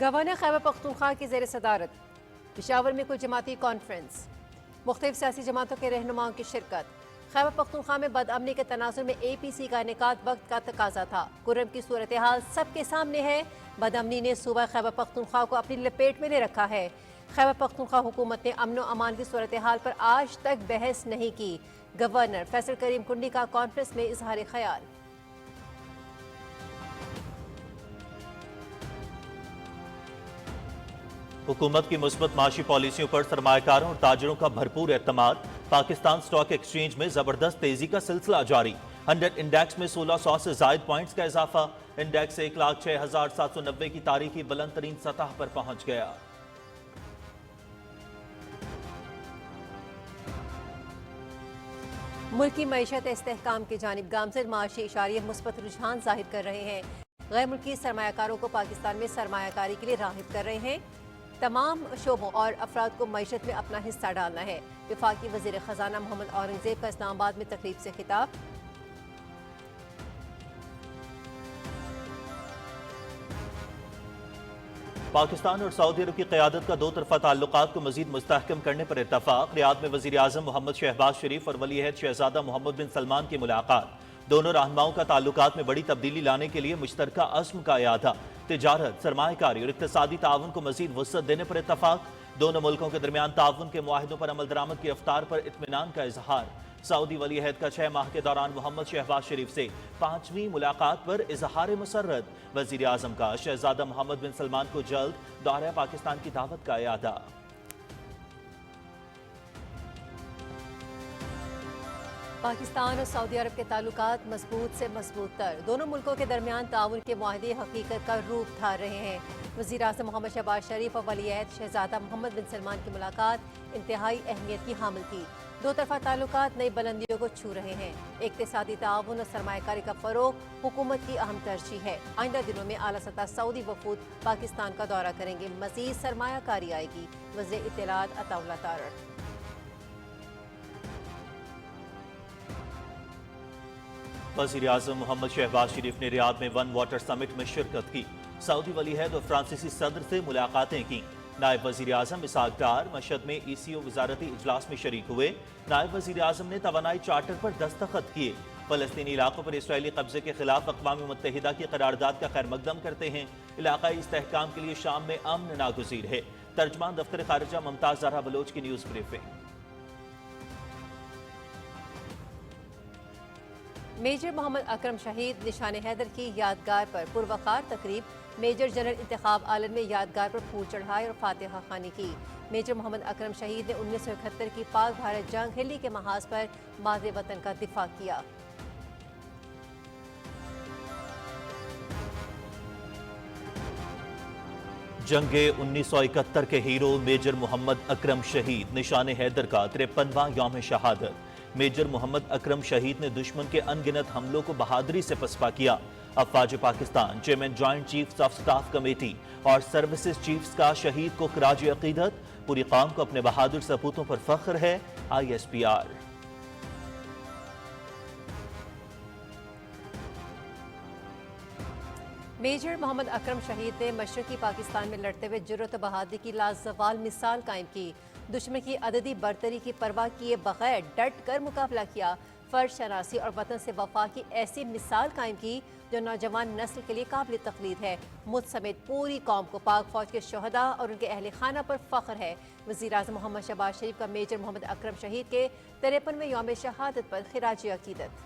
Governor Khyber Pakhtunkhwa کی زیر صدارت پشاور میں کوئی جماعتی کانفرنس، مختلف سیاسی جماعتوں کے رہنماؤں کی شرکت۔ خیبر پختونخوا میں بدامنی کے تناظر میں اے پی سی کا انعقاد وقت کا تقاضا تھا۔ کرم کی صورتحال سب کے سامنے ہے، بدامنی نے صوبہ خیبر پختونخوا کو اپنی لپیٹ میں لے رکھا ہے۔ خیبر پختونخوا حکومت نے امن و امان کی صورتحال پر آج تک بحث نہیں کی۔ گورنر فیصل کریم کنڈی کا کانفرنس میں اظہار خیال۔ حکومت کی مثبت معاشی پالیسیوں پر سرمایہ کاروں اور تاجروں کا بھرپور اعتماد۔ پاکستان سٹاک ایکسچینج میں زبردست تیزی کا سلسلہ جاری۔ 100 انڈیکس میں 1600 سے زائد پوائنٹس کا اضافہ۔ انڈیکس 1,06,790 کی تاریخی بلند ترین سطح پر پہنچ گیا۔ ملکی معیشت استحکام کی جانب گامزن معاشی اشاریہ مثبت رجحان ظاہر کر رہے ہیں۔ غیر ملکی سرمایہ کاروں کو پاکستان میں سرمایہ کاری کے لیے راغب کر رہے ہیں۔ تمام شعبوں اور افراد کو معیشت میں اپنا حصہ ڈالنا ہے۔ وفاقی وزیر خزانہ محمد اورنگزیب کا اسلام آباد میں تقریب سے خطاب۔ پاکستان اور سعودی عرب کی قیادت کا دو طرفہ تعلقات کو مزید مستحکم کرنے پر اتفاق۔ ریاض میں وزیر اعظم محمد شہباز شریف اور ولی عہد شہزادہ محمد بن سلمان کی ملاقات۔ دونوں رہنماؤں کا تعلقات میں بڑی تبدیلی لانے کے لیے مشترکہ عزم کا اعادہ۔ تجارت، سرمایہ کاری اور اقتصادی تعاون کو مزید وسعت دینے پر اتفاق۔ دونوں ملکوں کے درمیان تعاون کے معاہدوں پر عمل درآمد کی رفتار پر اطمینان کا اظہار۔ سعودی ولی عہد کا 6 ماہ کے دوران محمد شہباز شریف سے 5ویں ملاقات پر اظہار مسرت۔ وزیر اعظم کا شہزادہ محمد بن سلمان کو جلد دورہ پاکستان کی دعوت کا اعادہ۔ پاکستان اور سعودی عرب کے تعلقات مضبوط سے مضبوط تر۔ دونوں ملکوں کے درمیان تعاون کے معاہدے حقیقت کا روپ دھار رہے ہیں۔ وزیر اعظم محمد شہباز شریف اور ولی عہد شہزادہ محمد بن سلمان کی ملاقات انتہائی اہمیت کی حامل تھی۔ دو طرفہ تعلقات نئی بلندیوں کو چھو رہے ہیں۔ اقتصادی تعاون اور سرمایہ کاری کا فروغ حکومت کی اہم ترجیح ہے۔ آئندہ دنوں میں اعلیٰ سطح سعودی وفود پاکستان کا دورہ کریں گے۔ مزید سرمایہ کاری آئے گی۔ وزیر اطلاعات عطا اللہ تارڑ۔ وزیر اعظم محمد شہباز شریف نے ریاض میں ون واٹر سمٹ میں شرکت کی۔ سعودی ولی عہد اور فرانسیسی صدر سے ملاقاتیں کی۔ نائب وزیر اعظم اسحاق ڈار مشہد میں ای سی او وزارتی اجلاس میں شریک ہوئے۔ نائب وزیر اعظم نے توانائی چارٹر پر دستخط کیے۔ فلسطینی علاقوں پر اسرائیلی قبضے کے خلاف اقوام متحدہ کی قرارداد کا خیر مقدم کرتے ہیں۔ علاقائی استحکام کے لیے شام میں امن ناگزیر ہے۔ ترجمان دفتر خارجہ ممتاز زہرا بلوچ کی نیوز بریفنگ۔ میجر محمد اکرم شہید نشان حیدر کی یادگار پر پروقار تقریب۔ میجر جنرل انتخاب عالم نے یادگار پر پھول چڑھائے اور فاتحہ خوانی کی۔ میجر محمد اکرم شہید نے 1971 کی پاک بھارت جنگ ہلی کے محاذ پر مادر وطن کا دفاع کیا۔ جنگ 1971 کے ہیرو میجر محمد اکرم شہید نشان حیدر کا 53واں یوم شہادت۔ میجر محمد اکرم شہید نے دشمن کے ان گنت حملوں کو بہادری سے پسپا کیا۔ افواج Pakistan, chairman joint chiefs of staff committee اور سروسز چیفز کا شہید کو خراج عقیدت۔ پوری قوم کو اپنے بہادر سپوتوں پر فخر ہے۔ ISPR۔ میجر محمد اکرم شہید نے مشرقی پاکستان میں لڑتے ہوئے جرأت و بہادری کی لازوال مثال قائم کی۔ دشمن کی عددی برتری کی پرواہ کیے بغیر ڈٹ کر مقابلہ کیا۔ فرض شناسی اور وطن سے وفا کی ایسی مثال قائم کی جو نوجوان نسل کے لیے قابل تقلید ہے۔ مجھ سمیت پوری قوم کو پاک فوج کے شہداء اور ان کے اہل خانہ پر فخر ہے۔ وزیر اعظم محمد شہباز شریف کا میجر محمد اکرم شہید کے 53ویں یوم شہادت پر خراج عقیدت۔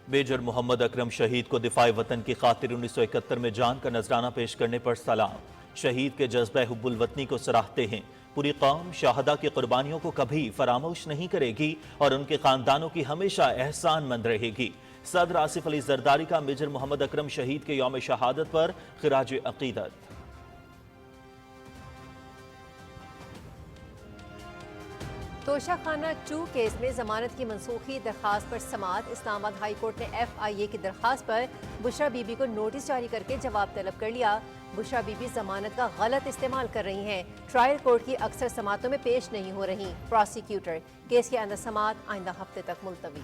میجر محمد اکرم شہید کو دفاع وطن کی خاطر 1971 میں جان کا نذرانہ پیش کرنے پر سلام۔ شہید کے جذبہ حب الوطنی کو سراہتے ہیں۔ پوری قوم شہداء کی قربانیوں کو کبھی فراموش نہیں کرے گی اور ان کے خاندانوں کی ہمیشہ احسان مند رہے گی۔ صدر آصف علی زرداری کا میجر محمد اکرم شہید کے یوم شہادت پر خراج عقیدت۔ توشہ خانہ 2 کیس میں ضمانت کی منسوخی درخواست پر سماعت۔ اسلام آباد ہائی کورٹ نے FIA کی درخواست پر بشرا بی بی کو نوٹس جاری کر کے جواب طلب کر لیا۔ بشرا بی بی ضمانت کا غلط استعمال کر رہی ہیں۔ ٹرائل کورٹ کی اکثر سماعتوں میں پیش نہیں ہو رہی۔ پروسیکیوٹر کیس کے اندر سماعت آئندہ ہفتے تک ملتوی۔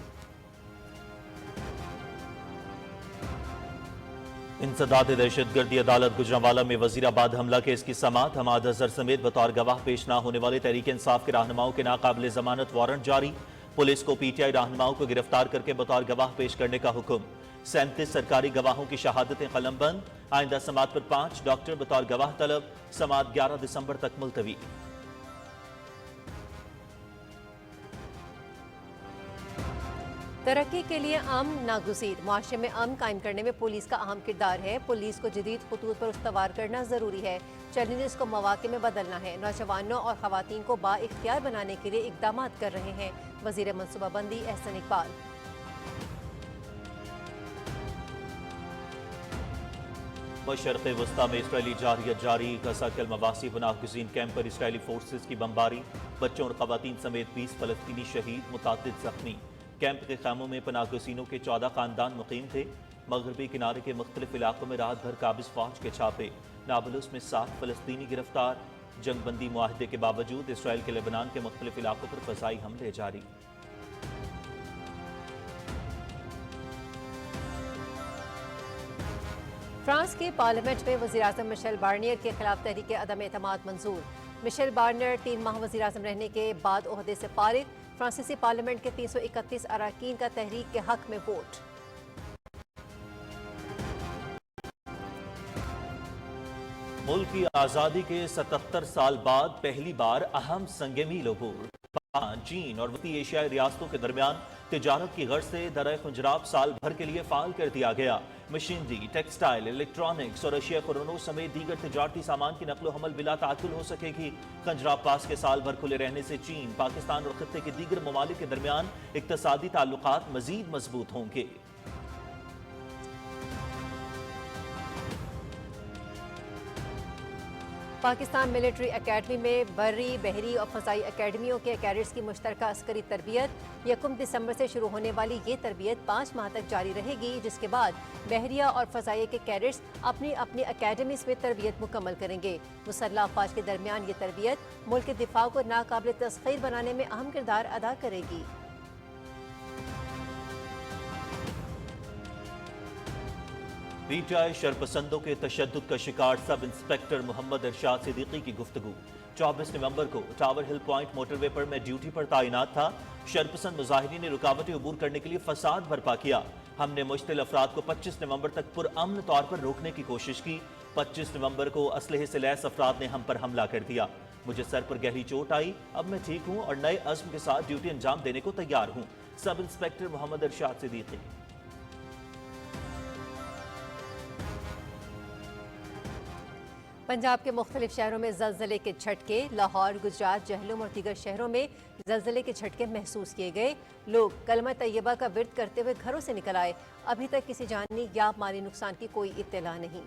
इंसदाद दहशत गर्दी अदालत गुजरांवाला में वजीराबाद हमला केस की समाअत। हमाद अजहर समेत बतौर गवाह पेश न होने वाले तहरीक इंसाफ के रहनुमाओं के नाकाबिल जमानत वारंट जारी। पुलिस को पीटीआई रहनुमाओं को गिरफ्तार करके बतौर गवाह पेश करने का हुक्म। 37 सरकारी गवाहों की शहादतें कलमबंद। आइंदा समाअत पर 5 डॉक्टर बतौर गवाह तलब। समाअत 11 दिसंबर तक मुलतवी। तरक्की के लिए अमन नागुज़ीर। मुआशरे में अमन कायम करने में पुलिस का अहम किरदार है। पुलिस को जदीद खतूत पर उस्तवार करना ज़रूरी है। चैलेंजेस को मौक़े में बदलना है। नौजवानों और ख़वातीन को बाइख्तियार बनाने के लिए इक़दाम कर रहे हैं वज़ीर मनसूबाबंदी एहसन इकबाल। मशरक़ वस्ता में इसराइली जारियत जारी। गज़ा के अल-मवासी पनाहगज़ीन कैंप पर इसराइली फोर्सेस की बमबारी। बच्चों और ख़वातीन समेत 20 फ़लस्तीनी शहीद, मुतअद्दिद ज़ख्मी। कैंप के ख़ैमों में पनाहगज़ीनों के 14 ख़ानदान मुक़ीम थे। मग़रबी किनारे के मुख्तलिफ इलाकों में रात भर काबिज़ फ़ौज के छापे। नाबलुस में 7 फ़लस्तीनी गिरफ्तार। जंगबंदी मुआहदे के बावजूद इसराइल के लेबनान के मुख्तलिफ इलाकों पर फ़ज़ाई हमले जारी। फ्रांस के पार्लियामेंट में वज़ीर-ए-आज़म मिशेल बार्नियर के खिलाफ तहरीक अदम एतमाद मंजूर। मिशेल बार्नियर 3 माह वज़ीर-ए-आज़म रहने के बाद ओहदे से फारिग। फ्रांसीसी पार्लियामेंट के 331 अरकान का तहरीक के हक में वोट। मुल्क की आज़ादी के 77 साल बाद पहली बार अहम संग मील अबूर। चीन और वस्ती एशियाई रियासतों के दरमियान तिजारत की गर्ज से दरिया खुंजराब साल भर के लिए फाल कर दिया गया। मशीनरी, टेक्सटाइल, इलेक्ट्रॉनिक्स और अशिया खुरानों समेत दीगर तिजारती सामान की नकलो हमल बिला ताकुल हो सकेगी। खंजराब पास के साल भर खुले रहने से चीन, पाकिस्तान और खित्ते के दीगर ममालिक के दरमियान इक्तसादी ताल्लुकात मजीद मजबूत होंगे। पाकिस्तान मिलिट्री एकेडमी में बर्री, बहरी और फ़ज़ाई एकेडमियों के कैडेट्स की मुश्तरका अस्करी तरबियत। 1 दिसंबर से शुरू होने वाली ये तरबियत 5 माह तक जारी रहेगी, जिसके बाद बहरिया और फ़ज़ाई के कैडेट्स अपनी अपनी एकेडमीज़ में तरबियत मुकम्मल करेंगे। मुसल्लह अफ़वाज के दरमियान ये तरबियत मुल्क के दिफा को नाकाबिल तस्ख़ीर बनाने में अहम किरदार अदा करेगी। पीटीआई शरपसंदों के तशद्दुद का शिकार सब इंस्पेक्टर मोहम्मद इरशाद सिद्दीकी की गुफ्तगू। 24 नवंबर को टावर हिल पॉइंट मोटरवे पर मैं ड्यूटी पर तैनात था। शरपसंद मुजाहिरीन ने रुकावटें अबूर करने के लिए फसाद बर्पा किया। हमने मुश्तिल अफराद को 25 नवंबर तक पुरअमन तौर पर रोकने की कोशिश की। 25 नवंबर को असलहे से लैस अफराद ने हम पर हमला कर दिया। मुझे सर पर गहरी चोट आई। अब मैं ठीक हूँ और नए अज़्म के साथ ड्यूटी अंजाम देने को तैयार हूँ। Sub inspector Mohammad Irshad Siddiqui. पंजाब के मुख्तलिफ शहरों में ज़लज़ले के झटके। लाहौर, गुजरात, जहलम और दीगर शहरों में ज़लज़ले के झटके महसूस किए गए। लोग कलमा तैयबा का विर्द करते हुए घरों से निकल आए। अभी तक किसी जानी या माली नुकसान की कोई इत्तला नहीं।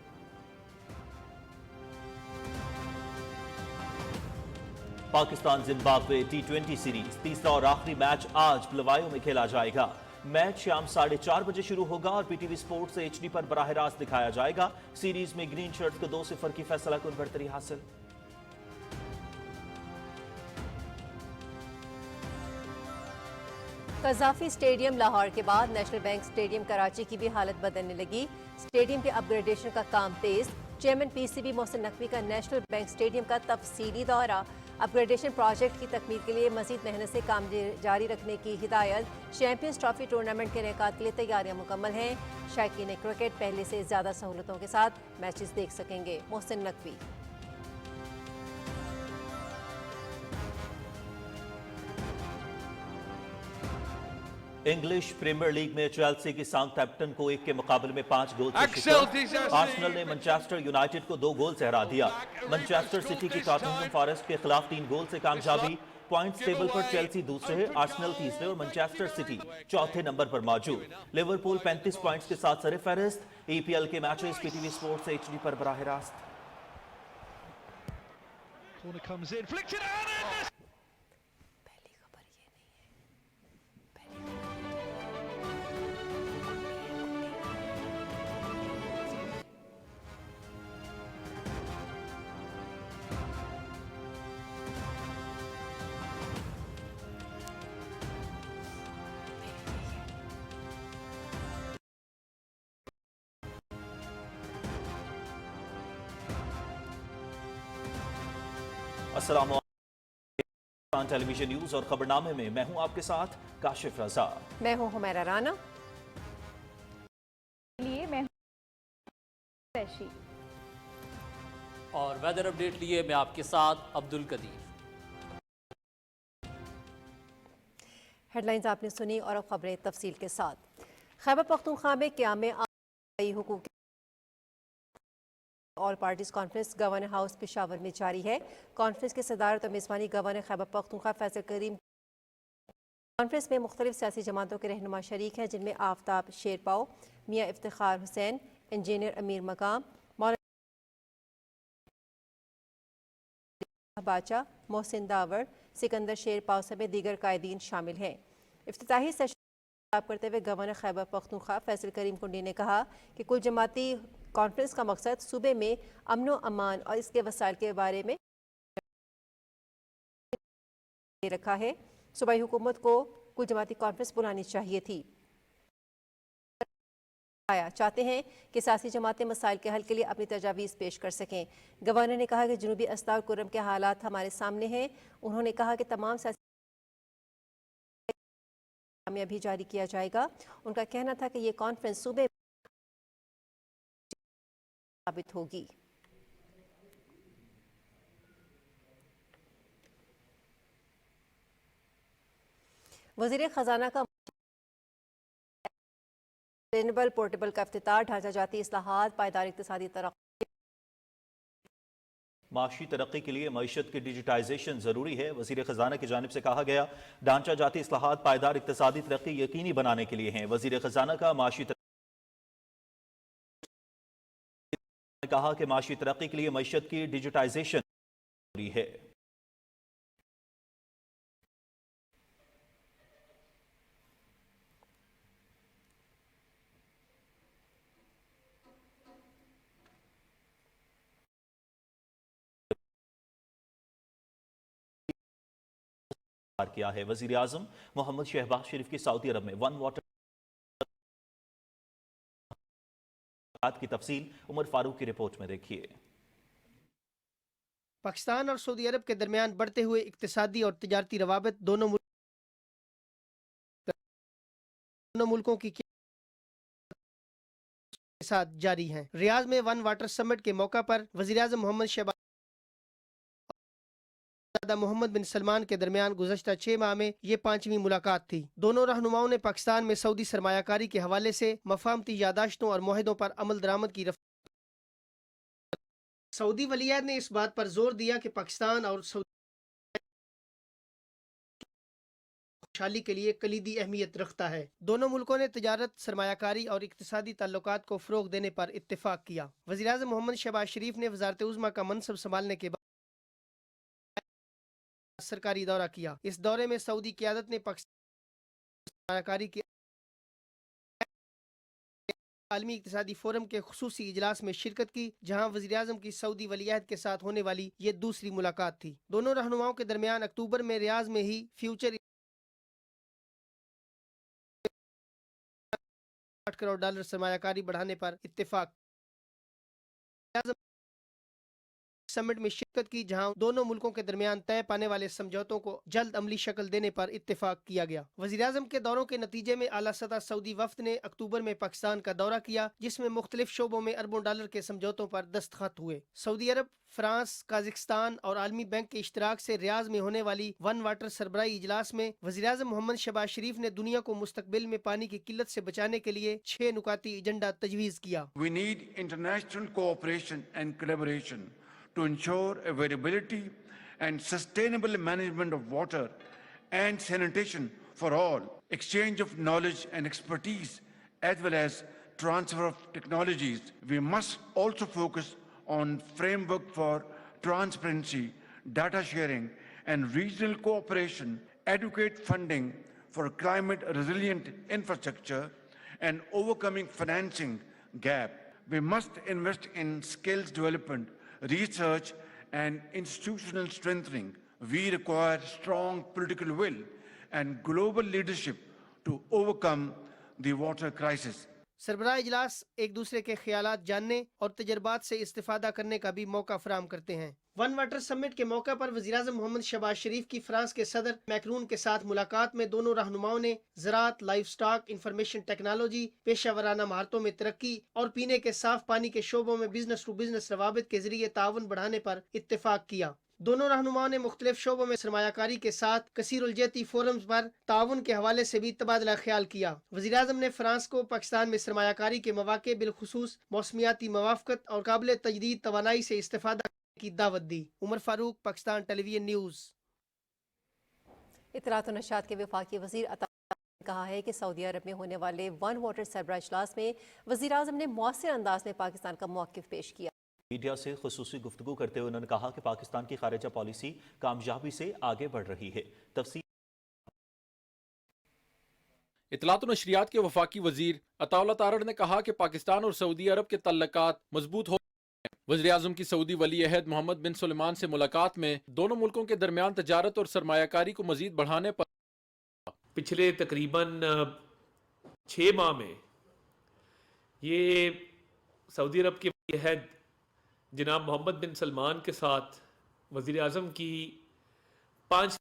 पाकिस्तान जिम्बाब्वे T20 सीरीज तीसरा और आखिरी मैच आज बुलवायो में खेला जाएगा। मैच शाम 4:30 बजे शुरू होगा और पीटीवी स्पोर्ट्स से HD पर बराह रास्त दिखाया जाएगा। सीरीज में ग्रीन शर्ट को 2-0 की फैसला कुन बढ़तरी हासिल। कज़ाफी स्टेडियम लाहौर के बाद नेशनल बैंक स्टेडियम कराची की भी हालत बदलने लगी। स्टेडियम के अपग्रेडेशन का काम तेज। चेयरमैन PCB मोहसिन नकवी का नेशनल बैंक स्टेडियम का तफसीली दौरा। अपग्रेडेशन प्रोजेक्ट की तकमील के लिए मजीद मेहनत से काम जारी रखने की हिदायत। चैंपियंस ट्रॉफी टूर्नामेंट के इनेकाद के लिए तैयारियां मुकम्मल हैं। शायकीन क्रिकेट पहले से ज़्यादा सहूलतों के साथ मैचेस देख सकेंगे। Mohsin Naqvi. English Premier League में चेल्सी की साउथहैम्पटन को 1 के मुकाबले में 5 गोल से शिकस्त। आर्सेनल ने मैनचेस्टर यूनाइटेड को 2 गोल से हरा दिया। मैनचेस्टर सिटी की टॉटनहम फॉरेस्ट के खिलाफ 3 गोल से कामयाबी। पॉइंट्स टेबल पर चेल्सी दूसरे, आर्सेनल तीसरे और मैनचेस्टर सिटी चौथे नंबर पर मौजूद। लिवरपूल 35 पॉइंट्स के साथ सरफहरिस्त। EPL के मैचेस पीटीवी स्पोर्ट्स से HD पर बराह रास्त। अस्सलाम वालेकुम। टेलीविजन न्यूज और खबरनामे में मैं हूं आपके साथ काशिफ रजा। मैं हूं हुमैरा राना। लिए मैं हूं और वेदर अपडेट लिए मैं आपके साथ अब्दुल कदीर। हेडलाइंस आपने सुनी और अब खबरें तफसील के साथ। खैबर पख्तूनख्वा में क़याम हुकूक all parties conference governor house Peshawar में जारी है। कॉन्फ्रेंस की सदारत और मेज़बानी गवर्नर खैबर पख्तूनख्वा फैसल करीम। कॉन्फ्रेंस में मुख्तलिफ सियासी जमातों के रहनुमा शरीक हैं, जिनमें आफ्ताब शेरपाओ, मियाँ इफ्तिखार हुसैन, इंजीनियर अमीर मकाम, मौलाना बाचा, मोहसिन दावर, सिकंदर शेरपाओ समेत दीगर कायदीन शामिल हैं। इफ्तिताही सेशन करते हुए गवर्नर खैबर पख्तूनख्वा फैसल करीम कुंडी ने कहा कि कुल जमाती कॉन्फ्रेंस का मकसद सूबे में अमन व अमान और इसके वसाइल के बारे में रखा है। सूबाई हुकूमत को कुल जमाती कॉन्फ्रेंस बुलानी चाहिए थी। चाहते हैं कि सियासी जमातें मसाइल के हल के लिए अपनी तजावीज़ पेश कर सकें। गवर्नर ने कहा कि जनूबी अस्ता और कुर्रम के हालात हमारे सामने हैं। उन्होंने कहा कि तमाम सियासी भी जारी किया जाएगा। उनका कहना था कि ये कॉन्फ्रेंस सूबे साबित होगी। वज़ीर ख़जाना का सस्टेनेबल पोर्टेबल का इफ्तिताह, ढांचा जाती इस्लाहात, पायदार इक़्तिसादी तरक्की। माशी तरक्की के लिए मईशत की डिजिटाइजेशन जरूरी है। वज़ीर ख़जाना की जानिब से कहा गया, ढांचा जाती इस्लाहात पायदार इक़्तिसादी तरक्की यकीनी बनाने के लिए हैं। वज़ीर ख़जाना का माशी ने कहा कि माशी तरक्की के लिए मईशत की डिजिटाइजेशन जरूरी है। किया है। वज़ीर आज़म मोहम्मद शहबाज शरीफ की सऊदी अरब में वन वाटर की तफसील उमर फारूक की रिपोर्ट में देखिए। पाकिस्तान और सऊदी अरब के दरमियान बढ़ते हुए इक्तिसादी और तिजारती रवाबित दोनों मुल्कों की के साथ जारी हैं। रियाद में वन वाटर समिट के मौका पर वज़ीर आज़म मोहम्मद शहबाज मोहम्मद बिन सलमान के दरमियान गुज़श्ता 6 माह में ये 5वीं मुलाकात थी। दोनों रहनुमाओं ने पाकिस्तान में सऊदी सरमायाकारी के हवाले से मफाहमती यादाश्तों और मुआहदों पर अमल दरामद की सऊदी वलीयत ने इस बात पर जोर दिया कि पाकिस्तान और सऊदी खुशहाली के लिए कलीदी अहमियत रखता है। दोनों मुल्कों ने तिजारत, सरमायाकारी और इक्तिसादी ताल्लुकात को फ़रोग़ देने पर इत्तेफाक किया। वज़ीर आज़म मोहम्मद शहबाज शरीफ ने वज़ारत उज़्मा का मनसब संभालने के बाद सरकारी दौरा किया। इस दौरे में सऊदी क़यादत ने पाकिस्तान सरमायाकारी के आलमी इक़्तिसादी फोरम के खुसूसी इजलास में शिरकत की, जहां वज़ीर आज़म की सऊदी वलीयत के साथ होने वाली ये दूसरी मुलाकात थी। दोनों रहनुमाओं के दरमियान अक्टूबर में रियाद में ही फ्यूचर $8 करोड़ सरमायाकारी बढ़ाने पर इत्तेफाक समिट में शिरकत की, जहां दोनों मुल्कों के दरमियान तय पाने वाले समझौतों को जल्द अमली शक्ल देने पर इत्तेफाक किया गया। वज़ीर आज़म के दौरों के नतीजे में आला सतह सऊदी वफ्द ने अक्टूबर में पाकिस्तान का दौरा किया, जिसमें मुख्तलिफ शोबों में अरबों डॉलर के समझौतों पर दस्तखत हुए। सऊदी अरब, फ्रांस, काज़ाकिस्तान और आलमी बैंक के इश्तराक से रियाद में होने वाली वन वाटर सरबराही इजलास में वज़ीर आज़म मोहम्मद शहबाज शरीफ ने दुनिया को मुस्तकबिल में पानी की किल्लत से बचाने के लिए 6 नुकाती एजेंडा तजवीज़ किया। We need international cooperation and collaboration to ensure availability and sustainable management of water and sanitation for all, exchange of knowledge and expertise, as well as transfer of technologies. We must also focus on framework for transparency, data sharing, and regional cooperation, adequate funding for climate resilient infrastructure, and overcoming financing gap. We must invest in skills development, research, and institutional strengthening. We require strong political will and global leadership to overcome the water crisis. सरबराह इजलास एक दूसरे के ख्यालात जानने और तजर्बात से इस्तिफादा करने का भी मौका फराहम करते हैं। वन वाटर समिट के मौके पर वज़ीर-ए-आज़म मोहम्मद शहबाज शरीफ की फ्रांस के सदर मैक्रून के साथ मुलाकात में दोनों रहनुमाओं ने ज़राअत, लाइफ स्टॉक, इंफॉर्मेशन टेक्नोलॉजी, पेशा वराना महारतों में तरक्की और पीने के साफ पानी के शोबों में बिजनेस टू बिजनेस रवाबित के जरिए ताउन बढ़ाने पर इत्तेफाक किया। दोनों रहनुमाओं ने मुख्तलिफ शोबों में सरमायाकारी के साथ कसीरुलजहती फोरम्स पर ताउन के हवाले से भी तबादला ख्याल किया। वज़ीर-ए-आज़म ने फ्रांस को पाकिस्तान में सरमायाकारी के मौके बिलखुसूस मौसमियाती मवाफ़क़त और काबिल तजदीद तवानाई से इस्तिफादा की दावत दी। Umar Farooq, Pakistan television news. इत्तलात और नशात के वफाकी वज़ीर अता ने कहा है कि सऊदी अरब में होने वाले वन वाटर सरबराह इजलास में वज़ीर-ए-आज़म ने मौसर अंदाज में पाकिस्तान का मौक़िफ़ पेश किया। मीडिया से खुसूसी गुफ्तगू करते हुए उन्होंने कहा कि पाकिस्तान की खारिजा पॉलिसी कामयाबी से आगे बढ़ रही है। तफसील इत्तलात और नशरियात के वफाकी वजीर अताउल्लाह तारड़ ने कहा कि पाकिस्तान और सऊदी अरब के तल्लुकात मजबूत हो गए हैं। वज़ीर आज़म की सऊदी वली अहद मोहम्मद बिन सुलेमान से मुलाकात में दोनों मुल्कों के दरमियान तजारत और सरमायाकारी को मजीद बढ़ाने पर पिछले तकरीबन 6 माह में ये सऊदी अरब की वली अहद जनाब मोहम्मद बिन सलमान के साथ वज़ीर आज़म की 5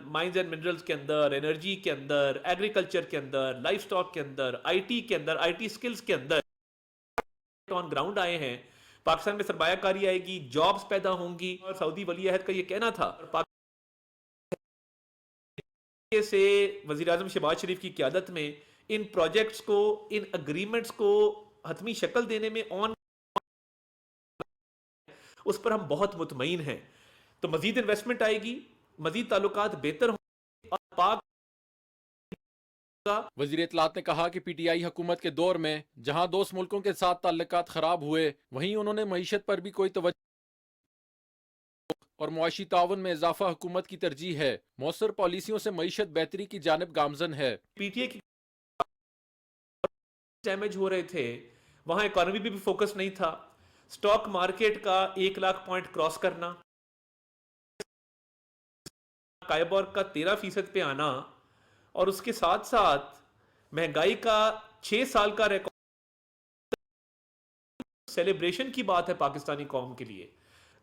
माइंस एंड मिनरल्स के अंदर, एनर्जी के अंदर, एग्रीकल्चर के अंदर, लाइफ स्टॉक के अंदर, आईटी के अंदर, आईटी स्किल्स के अंदर ऑन ग्राउंड आए हैं। पाकिस्तान में सरमायाकारी आएगी, जॉब्स पैदा होंगी। और सऊदी वली अहद का ये कहना था से वज़ीर आज़म शहबाज शरीफ की क़यादत में इन प्रोजेक्ट्स को, इन एग्रीमेंट्स को हतमी शक्ल देने में उस पर हम बहुत मुतमईन हैं। तो मजीद इन्वेस्टमेंट आएगी, मजीद ताल्लुकात बेहतर होंगे और पाक। वज़ीर इत्तलात ने कहा कि पीटीआई हुकूमत के दौर में जहां दोस्त मुल्कों के साथ ताल्लुकात खराब हुए, वहीं उन्होंने मईशत पर भी कोई तवज्जो और मुआशी ताउन में इजाफा हुकूमत की तरजीह है। मौसर पॉलिसियों से मईशत बेहतरी की जानिब गामजन है। पीटीआई की डैमेज हो रहे थे, वहां इकोनॉमी भी फोकस नहीं था। स्टॉक मार्केट का 1 लाख पॉइंट क्रॉस करना, कायबोर का 13% पे आना और उसके साथ साथ महंगाई का 6 साल का रिकॉर्ड, सेलिब्रेशन की बात है पाकिस्तानी कौम के लिए।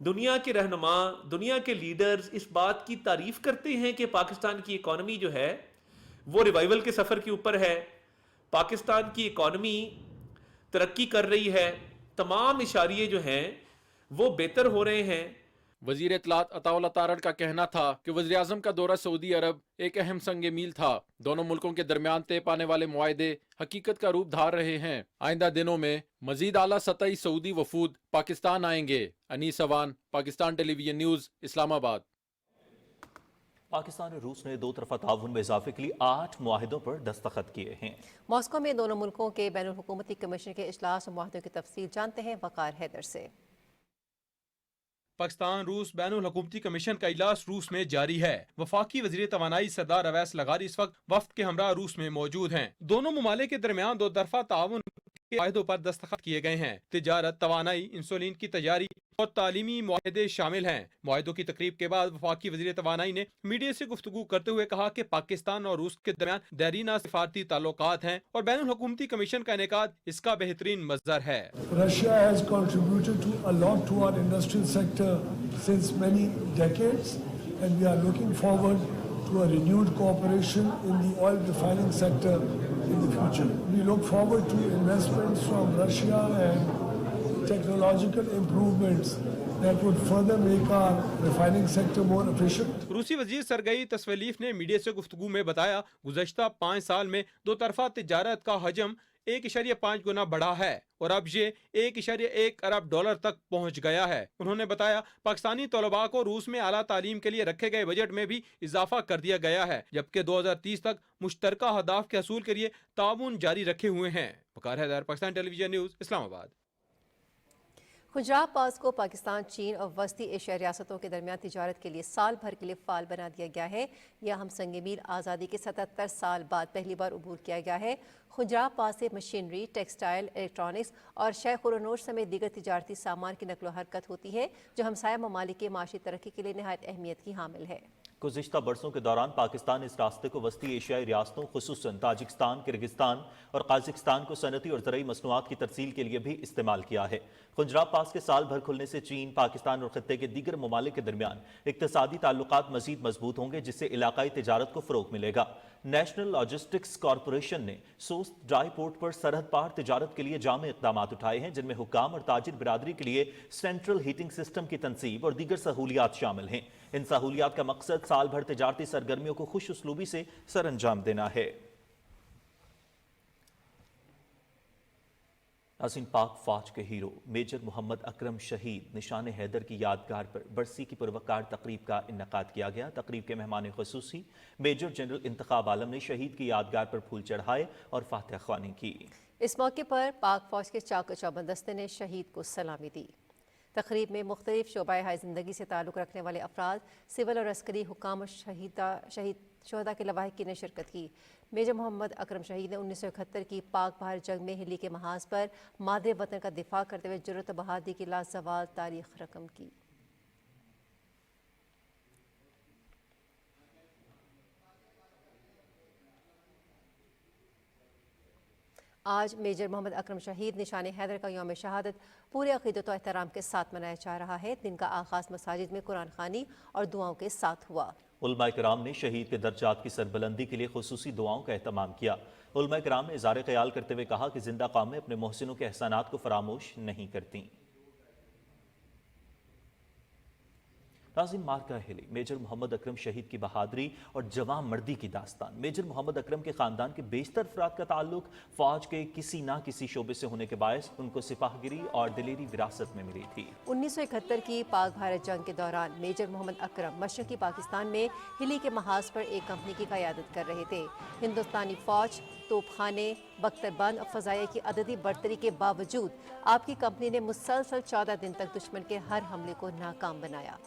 दुनिया के रहनुमा, दुनिया के लीडर्स इस बात की तारीफ करते हैं कि पाकिस्तान की इकोनॉमी जो है वो रिवाइवल के सफर के ऊपर है। पाकिस्तान की इकोनॉमी तरक्की कर रही है, तमाम इशारे जो हैं वो बेहतर हो रहे हैं। वजीर इत्तलात अताउल्लाह तारड़ का कहना था कि वज़ीर आज़म का दौरा सऊदी अरब एक अहम संग मील था। दोनों मुल्कों के दरमियान तय पाने वाले मुआहदे हकीकत का रूप धार रहे हैं। आइंदा दिनों में मजीद आला सतही सऊदी वफूद पाकिस्तान आएंगे। Anees Awan, Pakistan television news, Islamabad. पाकिस्तान और रूस ने 2 तरफा ताउन में इजाफे के लिए 8 मुआहिदों पर दस्तखत किए हैं। मॉस्को में दोनों मुल्कों के बैनुल हुकूमती कमीशन के इजलास और मुआहदों की तफसील जानते हैं वकार हैदर से। पाकिस्तान रूस बैनुल हुकूमती कमीशन का इजलास रूस में जारी है। वफाकी वजीर तवानाई सरदार अवैस लगारी इस वक्त वफ्द के हमरा रूस में मौजूद हैं। दोनों मुमालिक के दरमियान 2 तरफा ताउन के मुआहदों पर दस्तखत किए गए हैं। तिजारत, तवानाई, इंसुलिन की तैयारी और तालीमी मुआहदे शामिल हैं। मुआहदों की तकरीब के बाद वफाकी वजीर तवानाई ने मीडिया से गुफ्तगू करते हुए कहा कि पाकिस्तान और रूस के दरमियान देरीना सिफारती ताल्लुकात हैं और बैनुल हुकूमती कमीशन का इनेकाद इसका बेहतरीन मज़दर है। Russia has contributed to a lot to our industrial sector since many decades, and we are looking forward to a renewed cooperation in the oil refining sector in the future. We look forward to investments from Russia and technological improvements that would further make our refining sector more efficient. रूसी वजीर Sergei तस्वलीफ ने media से गुफ्तगू में बताया, गुज़श्ता 5 साल में 2 तरफा तिजारत का हजम 1.5 गुना बढ़ा है और अब ये 1.1 अरब डॉलर तक पहुंच गया है। उन्होंने बताया, पाकिस्तानी तलबा को रूस में आला तालीम के लिए रखे गए बजट में भी इजाफा कर दिया गया है, जबकि 2030 तक मुश्तरका अहदाफ के हसूल के लिए ताउन जारी रखे हुए हैं। वकार हैदर, पाकिस्तान टेलीविजन न्यूज़, इस्लामाबाद। खुजराब पास को पाकिस्तान, चीन और वस्ती एशिया रियासतों के दरमियान तिजारत के लिए साल भर के लिए फ़ाल बना दिया गया है। यह हम संग मील आज़ादी के 77 साल बाद पहली बार अबूर किया गया है। खुजराब पास से मशीनरी, टेक्सटाइल, इलेक्ट्रॉनिक्स और शय खुरनोश समेत दीगर तिजारती सामान की नकलो हरकत होती है, जो हमसाया ममालिक के माशी तरक्की के लिए नहायत अहमियत की हामिल है। गुज़िश्ता बरसों के दौरान पाकिस्तान इस रास्ते को वस्ती एशियाई रियासतों खुसूसन ताजिकिस्तान, किर्गिस्तान और काज़ाकिस्तान को सनती और ज़रई मसनूआत की तरसील के लिए भी इस्तेमाल किया है। खुंजराब पास के साल भर खुलने से चीन, पाकिस्तान और खत्ते के दीगर ममालिक के दरमियान इक्तिसादी ताल्लुकात मज़ीद मजबूत होंगे, जिससे इलाकाई तिजारत को फ़रोग मिलेगा। नेशनल लॉजिस्टिक्स कॉरपोरेशन ने सोस्ट ड्राई पोर्ट पर सरहद पार तिजारत के लिए जामे इक़दाम उठाए हैं, जिनमें हुक्काम और ताजिर बिरादरी के लिए सेंट्रल हीटिंग सिस्टम की तनसीब और दीगर सहूलियात शामिल हैं। इन सहूलियात का मकसद साल भर तिजारती सरगर्मियों को खुश उसलूबी से सरअंजाम देना है। नाज़रीन, पाक फौज के हीरो मेजर मोहम्मद अकरम शहीद निशान हैदर की यादगार पर बरसी की पुरवकार तकरीब का इन्नकाद किया गया। तकरीब के मेहमान खुसूसी मेजर जनरल इंतखाब आलम ने शहीद की यादगार पर फूल चढ़ाए और फातिहा ख्वानी की। इस मौके पर पाक फौज के चाक चौबंद दस्ते ने शहीद को सलामी दी। तकरीब में मुख्तलिफ शोबाए हाय ज़िंदगी से ताल्लुक़ रखने वाले अफराद, सिविल और अस्करी हुक्काम और शहीदा के लवाहिक ने शिरकत की। मेजर मोहम्मद अकरम शहीद ने 1971 की पाक भारत जंग में हिली के महाज पर मादरे वतन का दिफा करते हुए जुर्रत बहादुरी की लाजवाल तारीख रकम की। आज मेजर मोहम्मद अकरम शहीद निशान हैदर का यौम शहादत पूरे अक़ीदत और एहतराम के साथ मनाया जा रहा है। दिन का आगाज़ मसाजिद में कुरान ख़ानी और दुआओं के साथ हुआ। उलमा किराम ने शहीद के दर्जात की सरबलंदी के लिए खुसूसी दुआओं का एहतमाम किया। उलमा किराम ने इज़ारे ख्याल करते हुए कहा कि जिंदा कौमें अपने मोहसिनों के एहसानात को फरामोश नहीं करती। नाज़रीन, मार्का हिली मेजर मोहम्मद अकरम शहीद की बहादुरी और जवां मर्दी की दास्तान। मेजर मोहम्मद अकरम के खानदान के बेशतर अफराद का ताल्लुक फौज के किसी ना किसी शोबे से होने के बायस उनको सिपाहगिरी और दिलेरी विरासत में मिली थी। 1971 की पाक भारत जंग के दौरान मेजर मोहम्मद अकरम मशरकी पाकिस्तान में हिली के महाज पर एक कंपनी की क़यादत कर रहे थे। हिंदुस्तानी फौज, तोपखाने, बख्तरबंद और फ़ज़ाइया की अददी बढ़तरी के बावजूद आपकी कंपनी ने मुसलसल 14 दिन तक दुश्मन के हर हमले को नाकाम बनाया।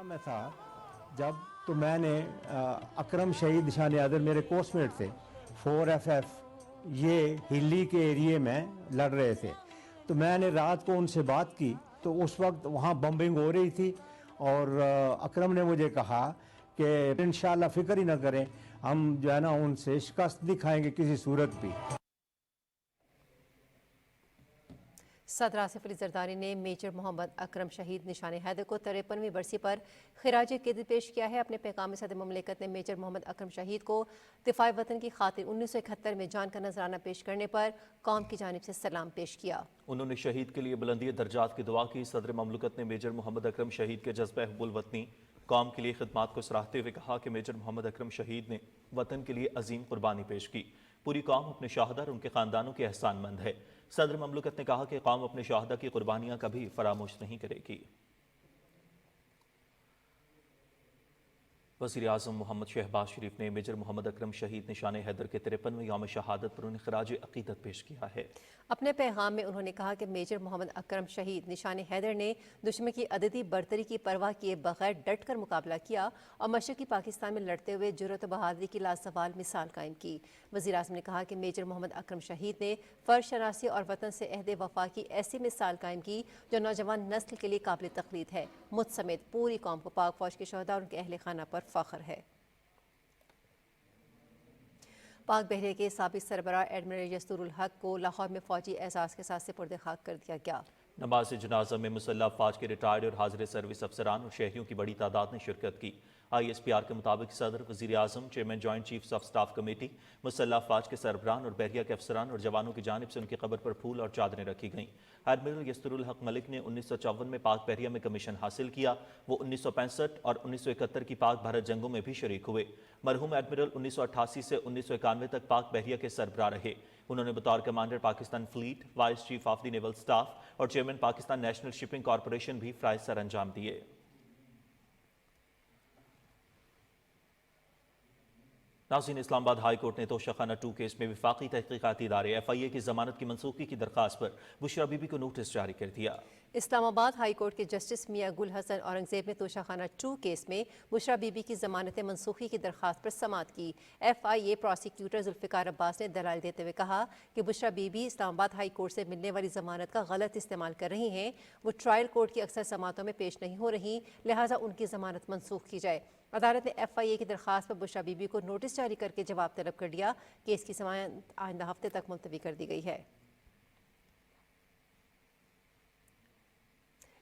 मैं था जब तो मैंने अकरम शहीद निशान हैदर मेरे कोर्समेट थे 4FF ये हिली के एरिए में लड़ रहे थे। तो मैंने रात को उनसे बात की तो उस वक्त वहाँ बम्बिंग हो रही थी और अकरम ने मुझे कहा कि इंशाल्लाह फिक्र ही ना करें, हम जो है ना उनसे शिकस्त दिखाएंगे किसी सूरत भी। सदर आसिफ अली जरदारी ने मेजर मोहम्मद अकरम शहीद निशान हैदर को 53वीं बरसी पर खिराज अक़ीदत पेश किया है। अपने पैगाम में सदर मुमलिकत ने मेजर मोहम्मद अकरम शहीद को दिफाए वतन की खातिर 1971 में जान का नजराना पेश करने पर कौम की जानिब से सलाम पेश किया। उन्होंने शहीद के लिए बुलंदी दर्जात की दुआ की। सदर मुमलिकत ने मेजर मोहम्मद अकरम शहीद के जज्बे हुब्बुल वतनी कौम के लिए खिदमात को सराहते हुए कहा कि मेजर मोहम्मद अकरम शहीद ने वतन के लिए अजीम कुर्बानी पेश की। पूरी कौम अपने शहादा और उनके खानदानों के एहसानमंद है। सदर ममलकत ने कहा कि कौम अपने शहादा की कुर्बानियां कभी फरामोश नहीं करेगी। वज़ीर आज़म मोहम्मद शहबाज शरीफ ने मेजर मोहम्मद अकरम शहीद निशान हैदर के 53वें यौम शहादत पर उन्हें खिराज अक़ीदत पेश किया है। अपने पैगाम में उन्होंने कहा कि मेजर मोहम्मद अकरम शहीद निशान हैदर ने दुश्मन की अददी बढ़तरी की परवाह किए बगैर डट कर मुकाबला किया और मशरक़ी पाकिस्तान में लड़ते हुए जुर्रत बहादुरी की लाजवाल मिसाल कायम की। वज़ीर आज़म ने कहा कि मेजर मोहम्मद अकरम शहीद ने फ़र्ज शनासी और वतन से अहद वफ़ा की ऐसी मिसाल कायम की जो नौजवान नस्ल के लिए काबिल तक़लीद है। मुझ समेत पूरी कौम को पाक फ़ौज के शहदा और उनके अहल खाना पर फ़ख्र है। पाक बहरे के साबिक़ सरबराह एडमिरल यस्तुरुल हक को लाहौर में फ़ौजी एजाज़ के साथ सुपुर्द खाक कर दिया गया। नमाज जनाजा में मुसल्लह फ़ौज के रिटायर्ड और हाजिर सर्विस अफसरान और शहरियों की बड़ी तादाद ने शिरकत की। ISPR के मुताबिक सदर, वज़ीर आज़म, chairman joint chiefs of staff committee, मुसल्लह अफवाज के सरबराहान और बहरिया के अफसरान और जवानों की जानिब से उनकी कब्र पर फूल और चादरें रखी गईं। एडमिरल यस्तरुल हक मलिक ने 1954 में पाक बहरिया में कमीशन हासिल किया। वो 1965 और 1971 की पाक भारत जंगों में भी शरीक हुए। मरहूम एडमिरल 1988 से 1991 तक पाक बहरिया के सरबराह रहे। उन्होंने बतौर commander Pakistan fleet, vice chief of the naval staff और chairman Pakistan national shipping corporation भी फ़राइज़ सर अंजाम दिए। नाज़रीन, इस्लामाबाद हाई कोर्ट ने तोशाखाना 2 केस में वफाकी तहकीकाती इदारे FIA की जमानत की मनसूखी की दरख्वास्त पर बुशरा बीबी को नोटिस जारी कर दिया। इस्लामाबाद हाई कोर्ट के जस्टिस मियां गुल हसन औरंगजेब ने तोशाखाना 2 केस में बुशरा बीबी की जमानत मनसूखी की दरख्वास्त पर समाअत की। FIA प्रोसिक्यूटर जुल्फ़िकार अब्बास ने दलाल देते हुए कहा कि बुशरा बीबी इस्लामाबाद हाई कोर्ट से मिलने वाली जमानत का गलत इस्तेमाल कर रही हैं। वो ट्रायल कोर्ट की अक्सर समाअतों में पेश नहीं हो रही, लिहाजा उनकी जमानत मनसूख की जाए। अदालत ने FIA की दरख्वास्त पर बुशरा बीबी को नोटिस जारी करके जवाब तलब कर लिया। केस की समाअत आइंदा हफ्ते तक मुलतवी कर दी गई है।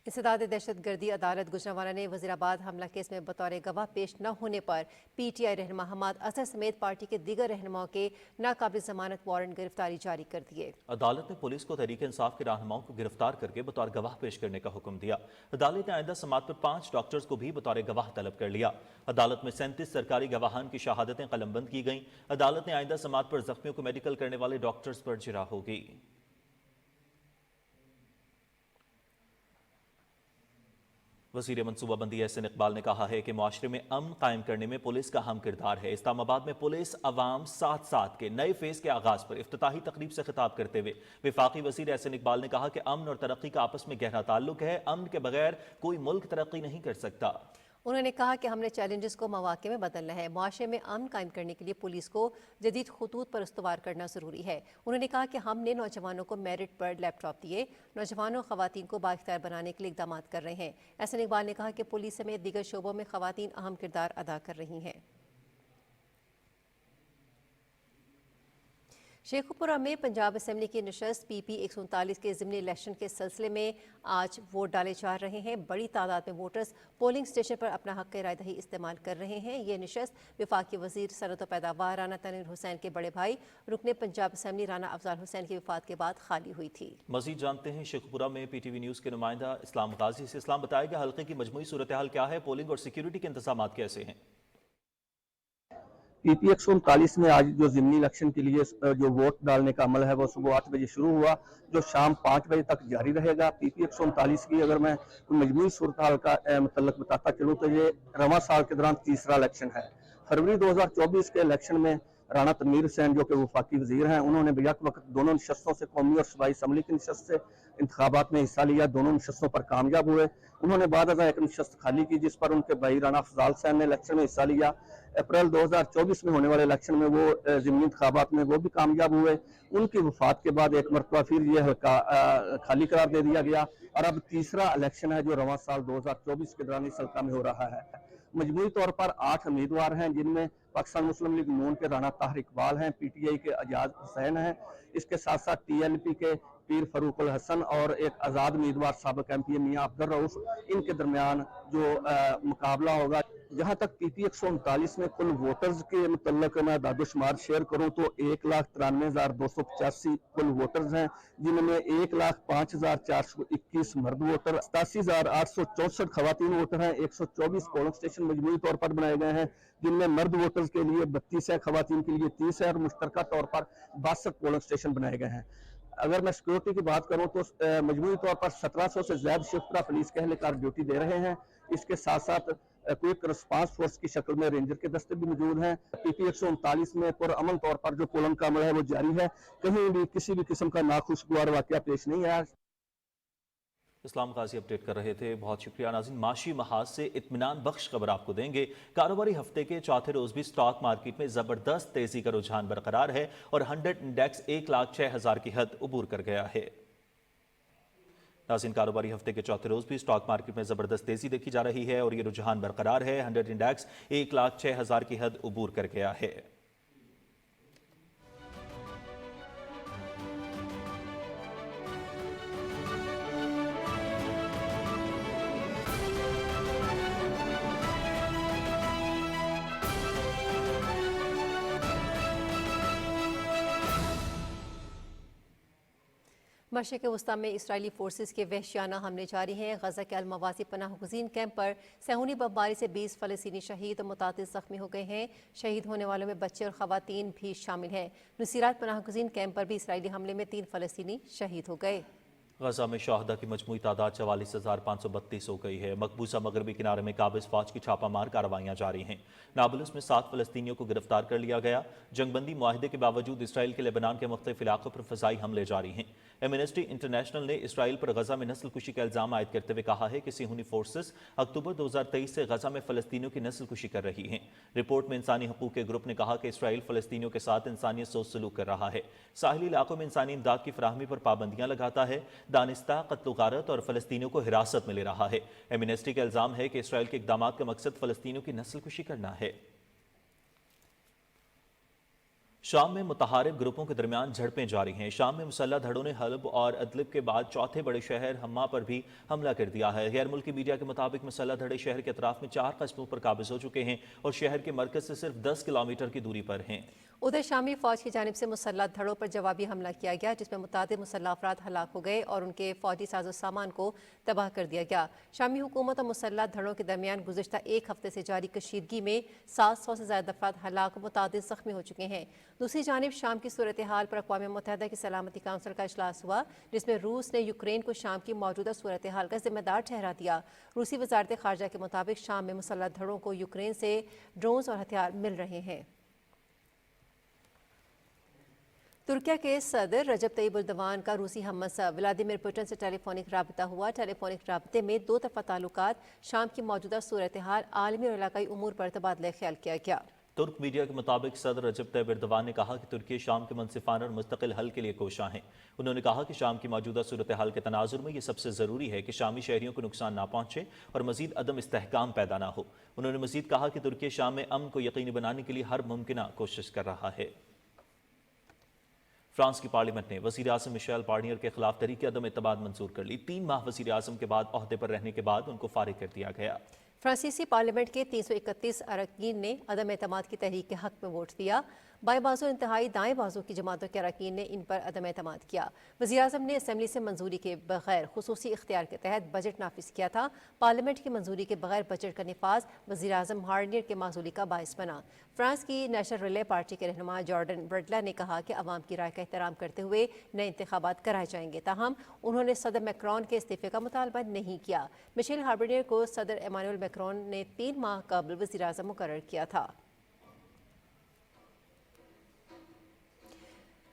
इंसदाद दहशत गर्दी अदालत गुजरांवाला ने वजीराबाद हमला केस में बतौर गवाह पेश न होने पर PTI रहनुमा हमाद असर समेत पार्टी के दीगर रहनुमाओं के नाकाबिल जमानत वारंट गिरफ्तारी जारी कर दिए। अदालत ने पुलिस को तहरीक इंसाफ के रहनुमाओं को गिरफ्तार करके बतौर गवाह पेश करने का हुक्म दिया। अदालत ने आइंदा समाअत पर 5 डॉक्टर्स को भी बतौर गवाह तलब कर लिया। अदालत में 37 सरकारी गवाहान की शहादतें कलमबंद की गईं। अदालत ने आइंदा समाअत पर जख्मियों को मेडिकल करने वाले डॉक्टर्स पर जिरा होगी। वज़ीर मनसूबाबंदी एहसन इकबाल ने कहा है कि मुआशरे में अमन कायम करने में पुलिस का अहम किरदार है। इस्लामाबाद में पुलिस अवाम साथ साथ के नए फेज के आगाज पर इफ्तिताही तकरीब से खिताब करते हुए वफाकी वज़ीर एहसन इकबाल ने कहा कि अमन और तरक्की का आपस में गहरा ताल्लुक है। अमन के बगैर कोई मुल्क तरक्की नहीं कर सकता। उन्होंने कहा कि हमने चैलेंजेस को मौके में बदलना है। मुआशरे में अमन कायम करने के लिए पुलिस को जदीद खतूत पर इस्तवार करना ज़रूरी है। उन्होंने कहा कि हमने नौजवानों को मेरिट पर लैपटॉप दिए, नौजवानों और ख़वातीन को बाइख्तियार बनाने के लिए इक़दाम कर रहे हैं। एहसन इकबाल ने कहा कि पुलिस समेत दीगर शोबों में ख़वातीन अहम किरदार अदा कर रही हैं। शेखुपुरा में पंजाब असेंबली की नशस्त PP 139 के ज़िमनी इलेक्शन के सिलसिले में आज वोट डाले जा रहे हैं। बड़ी तादाद में वोटर्स पोलिंग स्टेशन पर अपना हक़ राय दही इस्तेमाल कर रहे हैं। ये नशस्त वफाकी वज़ीर सनअत व पैदावार राना तनवीर हुसैन के बड़े भाई रुकने पंजाब असेंबली राना अफजाल हुसैन की वफ़ात के बाद खाली हुई थी। मज़ीद जानते हैं शेखुपुरा में PTV न्यूज़ के नुमाइंदा इस्लाम गाजी से। इस्लाम, बताएगा हल्के की मजमूई सूरत हाल क्या है, पोलिंग और सिक्योरिटी के इंतजाम कैसे हैं? PP 139 में आज जो ज़िमनी इलेक्शन के लिए जो वोट डालने का अमल है वो सुबह 8 बजे शुरू हुआ, जो शाम 5 बजे तक जारी रहेगा। PP 139 की अगर मैं मजमूई सूरत हाल का मतलब बताता चलूँ तो ये रवां साल के दौरान तीसरा इलेक्शन है। फरवरी 2024 के इलेक्शन में राना तनवीर हुसैन जो कि वफाकी वजीर हैं, उन्होंने बेयक वक्त दोनों नशस्तों से, कौमी और सूबाई असम्बली की नशस्त से इंतखाबात में हिस्सा लिया। दोनों नशस्तों पर कामयाब हुए। उन्होंने बाद एक नशस्त खाली की जिस पर उनके भाई राना अफजाल हुसैन ने इलेक्शन में हिस्सा लिया। अप्रैल 2024 में होने वाले इलेक्शन में वो ज़िमनी इंतखाबात में वो भी कामयाब हुए। उनकी वफात के बाद एक मरतबा फिर ये हल्का खाली करार दे दिया गया और अब तीसरा इलेक्शन है जो रवां साल 2024 के दौरान इस हल्का में हो रहा है। मजमूई तौर पर 8 उम्मीदवार हैं, जिनमें पाकिस्तान मुस्लिम लीग नून के राना ताहिर इकबाल हैं, PTI के अजाज हुसैन हैं, इसके साथ साथ TLP के पीर फरूकुल हसन और एक आज़ाद उम्मीदवार साबिक MP मियां अब्दुल रऊफ। इनके दरमियान जो मुकाबला होगा। जहाँ तक PP 139 में कुल वोटर्स के मुतल्लक मैं दादोशुमार शेयर करूँ तो 1,93,285 कुल वोटर्स हैं, जिनमें 1,05,421 मर्द वोटर, 87,864 खवातीन वोटर हैं। 124 पोलिंग स्टेशन मजमूई तौर पर बनाए गए हैं, जिनमें मर्द वोटर्स के लिए 32 है, खवातीन के लिए 30 है और मुश्तरका तौर पर 62 पोलिंग स्टेशन बनाए गए हैं। अगर मैं सिक्योरिटी की बात करूं तो मजमूई तौर पर 1700 से ज्यादा शिफ्टरा पुलिस के एहलकार ड्यूटी दे रहे हैं। इसके साथ साथ क्विक रिस्पांस फोर्स की शक्ल में रेंजर के दस्ते भी मौजूद हैं। PP 139 में पुरअमन तौर पर जो पोलिंग का अमल है वो जारी है। कहीं भी किसी भी किस्म का नाखुशगवार वाकया पेश नहीं आया। इस्लाम गाजी अपडेट कर रहे थे, बहुत शुक्रिया। नाज़रीन, माशी महाज से इत्मीनान बख्श खबर आपको देंगे। कारोबारी हफ्ते के चौथे रोज भी स्टॉक मार्केट में जबरदस्त तेजी का रुझान बरकरार है और 100 इंडेक्स 1,06,000 की हद उबूर कर गया है। नाज़रीन, कारोबारी हफ्ते के चौथे रोज भी स्टॉक मार्केट में जबरदस्त तेजी देखी जा रही है और ये रुझान बरकरार है। 100 इंडेक्स 1,06,000 की हद उबूर कर गया है। मशरक़ वस्ती में इसराइली फोर्सेस के वहशियाना हमले जारी हैं। गजा के अलमवासी पनाह गुज़ीन कैंप पर सहूनी बमबारी से 20 फ़लस्तीनी शहीद और मुतादिद ज़ख्मी हो गए हैं। शहीद होने वालों में बच्चे और ख़वातीन भी शामिल हैं। नुसीरात पनाह गुज़ीन कैंप पर भी इसराइली हमले में 3 फ़लस्तीनी शहीद हो गए। गजा में शहादा की मजमूई तादाद 44,532 हो गई है। मकबूजा मगरबी किनारे में काबिज फौज की छापामार कार्रवाइयाँ जारी हैं। नाबुलस में 7 फ़लस्तीनियों को गिरफ्तार कर लिया गया। जंगबंदी मुआहदे के बावजूद इसराइल के लेबनान के मुख्तलिफ इलाकों पर फ़ज़ाई हमले जारी हैं। एमनेस्टी इंटरनेशनल ने इसराइल पर गजा में नस्ल कुशी का इल्ज़ाम आयद करते हुए कहा है कि सिहूनी फोर्सेस अक्टूबर 2023 से गजा में फ़लस्तीनियों की नस्ल कुशी कर रही हैं। रिपोर्ट में इंसानी हकूक़ के ग्रुप ने कहा कि इसराइल फ़लस्तीनियों के साथ इंसानियत सोच सलूक कर रहा है, साहिली इलाकों में इंसानी इमदाद की फराहमी पर पाबंदियाँ लगाता है, दानिस्ता कत्ल-गारत और फ़लस्तीनियों को हिरासत में ले रहा है। एमनेस्टी का इल्ज़ाम है कि इसराइल के इक़दामात का मकसद फ़लस्तीनियों की नस्ल कुशी करना है। शाम में मुतहारिब ग्रुपों के दरमियान झड़पें जारी हैं। शाम में मुसल्लह धड़ों ने हलब और अदलिब के बाद चौथे बड़े शहर हम्मा पर भी हमला कर दिया है। गैर मुल्की मीडिया के मुताबिक मुसल्लह धड़े शहर के अतराफ में 4 कस्बों पर काबिज हो चुके हैं और शहर के मरकज से सिर्फ 10 किलोमीटर की दूरी पर हैं। उधर शामी फौज की जानिब से मुसल्लह धड़ों पर जवाबी हमला किया गया, जिसमें मुतादिद मुसल्लह अफराद हलाक हो गए और उनके फौजी साजो सामान को तबाह कर दिया गया। शामी हुकूमत और मुसल्लह धड़ों के दरमियान गुज़िश्ता एक हफ्ते से जारी कशीदगी में 700 से ज़्यादा अफराद हलाक और मुतादिद ज़ख्मी हो चुके हैं। दूसरी जानिब शाम की सूरत हाल पर अक़वाम मुत्तहिदा की सलामती काउंसिल का इजलास हुआ, जिसमें रूस ने यूक्रेन को शाम की मौजूदा सूरत हाल का जिम्मेदार ठहरा दिया। रूसी वज़ारत ख़ारजा के मुताबिक शाम में मुसल्लह धड़ों को यूक्रेन से ड्रोन्स और हथियार मिल रहे हैं। तुर्किया के सदर रजब तय्यिब एर्दोगान का रूसी हमसफ़र व्लादिमीर पुतिन से टेलीफोनिक राबता हुआ। टेलीफोनिक राबते में दो तरफ़ा ताल्लुकात, शाम की मौजूदा सूरत हाल, आलमी और इलाकाई उमूर पर तबादला ख्याल किया गया। तुर्क मीडिया के मुताबिक सदर रजब तय्यिब एर्दोगान ने कहा कि तुर्की शाम के मुनसिफाना और मुस्तकिल हल के लिए कोशां हैं। उन्होंने कहा कि शाम की मौजूदा सूरत हाल के तनाजुर में ये सबसे ज़रूरी है कि शामी शहरियों को नुकसान ना पहुँचे और मज़ीद अदम इस्तेहकाम पैदा ना हो। उन्होंने मज़ीद कहा कि तुर्की शाम में अमन को यकीनी बनाने के लिए हर मुमकिन कोशिश कर रहा है। फ्रांस की पार्लियामेंट ने वज़ीर आज़म मिशेल बार्नियर के खिलाफ तहरीक अदम एतमाद मंजूर कर ली। 3 माह वज़ीर आज़म के बाद ओहदे पर रहने के बाद उनको फारिग कर दिया गया। फ्रांसीसी पार्लियामेंट के 331 अरकान ने अदम एतमाद की तहरीक के हक में वोट दिया। बाएं बाजू और इंतहाई दाएं बाजू की जमातों के अरकान ने इन पर अदम एतमाद किया। वज़ीर आज़म ने असम्बली से मंजूरी के बगैर खुसूसी इख्तियार के तहत बजट नाफिज किया था। पार्लियामेंट की मंजूरी के बगैर बजट का निफाज वज़ीर आज़म बार्नियर के माजूली का बायस बना। फ्रांस की नेशनल रिले पार्टी के रहनुमा जॉर्डन ब्रडला ने कहा कि अवाम की राय का एहतराम करते हुए नए इंतखाबात कराए जाएंगे, ताहम उन्होंने सदर मैक्रोन के इस्तीफे का मुतालबा नहीं किया। मिशेल बार्नियर को सदर इमानुएल मैक्रोन ने 3 माह कबल वज़ीर आज़म मुकर्रर किया था।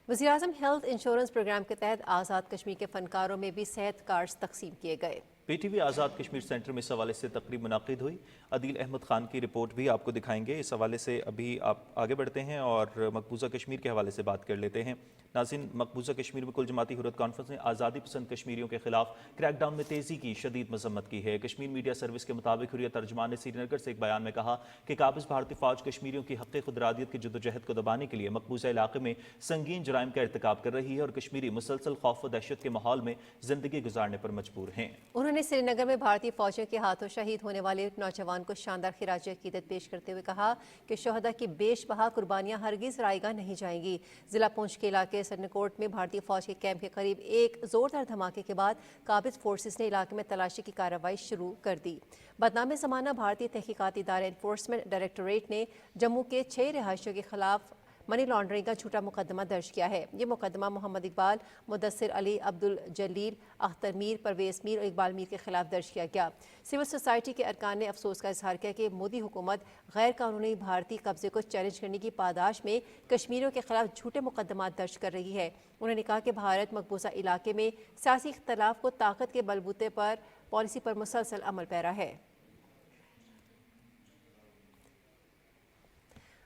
वज़ीर आज़म हेल्थ इंश्योरेंस प्रोग्राम के तहत आज़ाद कश्मीर के फनकारों में भी सेहत कार्ड्स तकसीम किए गए। पीटीवी आज़ाद कश्मीर सेंटर में इस हवाले से तकरीब मुनाकिद हुई। अदील अहमद खान की रिपोर्ट भी आपको दिखाएंगे। इस हवाले से अभी आप आगे बढ़ते हैं और मकबूजा कश्मीर के हवाले से बात कर लेते हैं। नाज़रीन, मकबूजा कश्मीर में कुल जमाती हुर्रियत कॉन्फ्रेंस ने आज़ादी पसंद कश्मीरियों के खिलाफ क्रैकडाउन में तेज़ी की शदीद मजम्मत की है। कश्मीर मीडिया सर्विस के मुताबिक हुर्रियत तर्जुमान ने श्रीनगर से एक बयान में कहा कि काबिज भारतीय फ़ौज कश्मीरियों की हक़ खुदरादियत की जद्दोजहद को दबाने के लिए मकबूजा इलाके में संगीन जराइम का इर्तिकाब कर रही है और कश्मीरी मुसलसल खौफ व दहशत के माहौल में ज़िंदगी गुजारने पर मजबूर हैं। उन्होंने श्रीनगर में भारतीय फौजियों के हाथों शहीद होने वाले नौजवान को शानदार खिराज अकीदत पेश करते हुए कहा कि शहदा की बेशबहा कुर्बानियां हरगिज रायगा नहीं जाएंगी। जिला पुंछ के इलाके सरनकोट में भारतीय फौज के कैंप के करीब एक जोरदार धमाके के बाद काबिज फोर्सेस ने इलाके में तलाशी की कार्रवाई शुरू कर दी। बदनाम ज़माना भारतीय तहकीकाती इदारे एनफोर्समेंट डायरेक्टोरेट ने जम्मू के 6 रिहायशियों के खिलाफ मनी लॉन्ड्रिंग का झूठा मुकदमा दर्ज किया है। ये मुकदमा मोहम्मद इकबाल, मुदस्सिर अली, अब्दुल जलील, अख्तर मीर, परवेज़ मीर और इकबाल मीर के खिलाफ दर्ज किया गया। सिविल सोसाइटी के अरकान ने अफसोस का इजहार किया कि मोदी हुकूमत गैर कानूनी भारतीय कब्जे को चैलेंज करने की पादाश में कश्मीरियों के खिलाफ झूठे मुकदमा दर्ज कर रही है। उन्होंने कहा कि भारत मकबूजा इलाके में सियासी इख्तलाफ को ताकत के बलबूते पर पॉलिसी पर मुसलसल अमल पैरा है।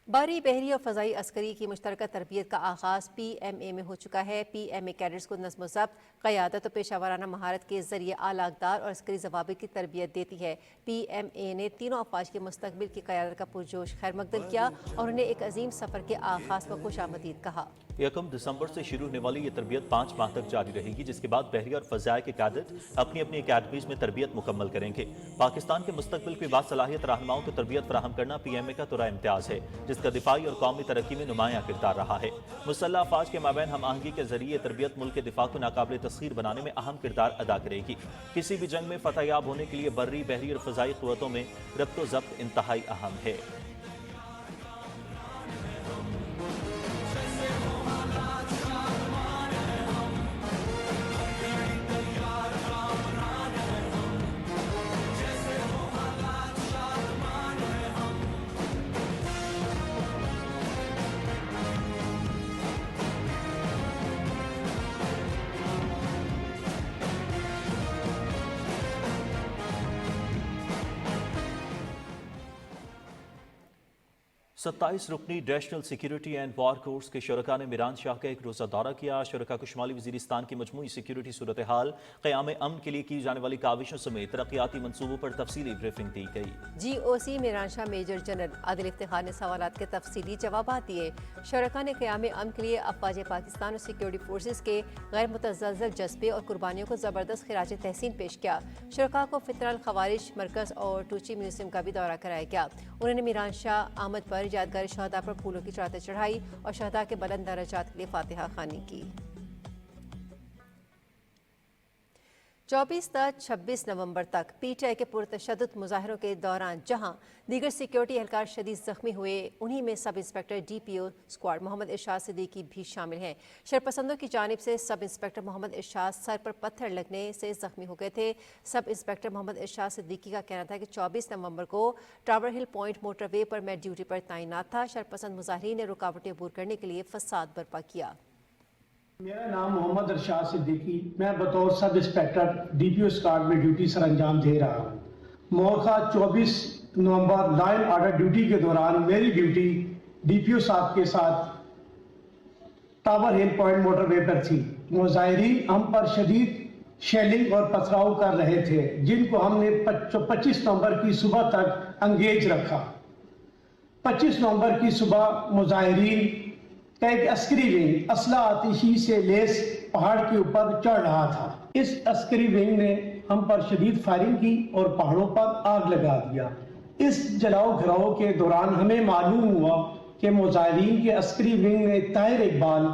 बारी, बहरी और फ़ज़ाई अस्करी की मुश्तरका तरबियत का आगाज़ PMA में हो चुका है। PMA कैडेट्स को नज़्म व ज़ब्त, क़यादत और पेशावराना महारत के ज़रिए आला अक़दार और अस्करी ज़वाबित की तरबियत देती है। PMA ने तीनों अफ़वाज के मुस्तक़बिल की क़यादत का पुरजोश खैर मकदम किया और उन्हें एक अजीम सफ़र के आगाज़ पर खुश आमदीद कहा। 1 दिसंबर से शुरू होने वाली ये तरबियत 5 माह तक जारी रहेगी, जिसके बाद बहरी और फजाई के कैडेट अपनी अपनी अकेडमीज में तरबियत मुकम्मल करेंगे। पाकिस्तान के मुस्तकबिल की बासलाहियत रहनुमाओं को तरबियत फराहम करना PMA का तुरा इम्तियाज है, जिसका दिफाई और कौमी तरक्की में नुमाया किरदार रहा है। मुसल्लह अफवाज के माबैन हम आहंगी के जरिए तरबियत मुल्क के दिफा को नाकाबिल तस्खीर बनाने में अहम किरदार अदा करेगी। किसी भी जंग में फतहयाब होने के लिए बर्री, बहरी और फजाई क़ुव्वतों में रब्तो ज़ब्त इंतहाई अहम है। सत्ताईस रुकनी national security and war course के शुरका ने मीरान शाह का एक रोज़ा दौरा किया। शुरका को शुमाली वज़ीरिस्तान की मजमूई सिक्योरिटी सूरत हाल, क़याम अमन के लिए की जाने वाली काविशों समेत तरक्याती मनसूबों पर तफसीली ब्रीफिंग दी गई। GOC Miran Shah major general Adil Iftikhar ने सवालात के तफसीली जवाब दिए। शुरका ने क़याम अमन के लिए अफ़वाज पाकिस्तान और सिक्योरिटी फोर्सेस के गैर मुतज़लज़ल जज्बे और कुर्बानियों को ज़बरदस्त खिराज तहसीन पेश किया। शुरका को फितरल खवारिज मरकज़ और टूची म्यूजियम का भी दौरा कराया गया। उन्होंने मीरान शाह आमद पर यादगार शहदा पर फूलों की चादर चढ़ाई और शहदा के बुलंद दर्जात के लिए फातिहा खानी की। 24 से 26 नवंबर तक PTI के पुरतशद्दुद मुजाहरों के दौरान जहां दीगर सिक्योरिटी एहलकार शदीद जख्मी हुए, उन्हीं में sub inspector DPO squad Mohammad Irshad Siddiqui भी शामिल हैं। शरपसंदों की जानिब से सब इंस्पेक्टर मोहम्मद इरशाद सर पर पत्थर लगने से जख्मी हो गए थे। सब इंस्पेक्टर मोहम्मद इरशाद सिद्दीकी का कहना था कि 24 नवंबर को टावर हिल पॉइंट मोटरवे पर मैं ड्यूटी पर तैनात था। शरपसंद मुजाहिरीन ने रुकावटें दूर करने के लिए फसाद बर्पा किया। मेरा नाम मोहम्मद इरशाद सिद्दीकी, मैं बतौर सब इंस्पेक्टर DPO स्क्वाड में ड्यूटी सर अंजाम दे रहा हूँ। मोरखा 24 नवंबर लाइन ऑर्डर ड्यूटी के दौरान मेरी ड्यूटी DPO साहब के साथ टावर हिल पॉइंट मोटरवे पर थी। मुजाहिरीन हम पर शदीद शेलिंग और पथराव कर रहे थे, जिनको हमने 25 नवंबर की सुबह तक अंगेज रखा। 25 नवंबर की सुबह मुजाहिरीन का एक अस्करी विंग असला आतिशी से लेस पहाड़ के ऊपर चढ़ रहा था। इस अस्करी विंग ने हम पर शदीद फायरिंग की और पहाड़ों पर आग लगा दिया। इस जलाओ घराओ के दौरान हमें मालूम हुआ कि मुजाहिरीन के अस्करी विंग ने ताहिर इकबाल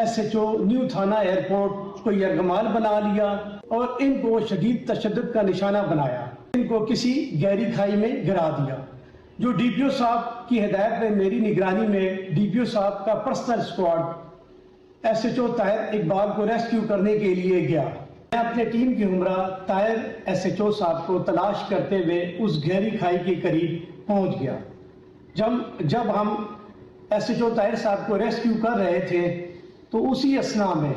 SHO न्यू थाना एयरपोर्ट को यरगमाल बना लिया और इनको शदीद तशद्दुद का निशाना बनाया। इनको किसी गहरी खाई में गिरा दिया। जो DPO साहब की हिदायत में मेरी निगरानी में DPO साहब का personal squad SHO Tahir Iqbal को रेस्क्यू करने के लिए गया। मैं अपने टीम के हमरा ताहिर SHO साहब को तलाश करते हुए उस गहरी खाई के करीब पहुंच गया। जब हम SHO ताहिर साहब को रेस्क्यू कर रहे थे तो उसी असना में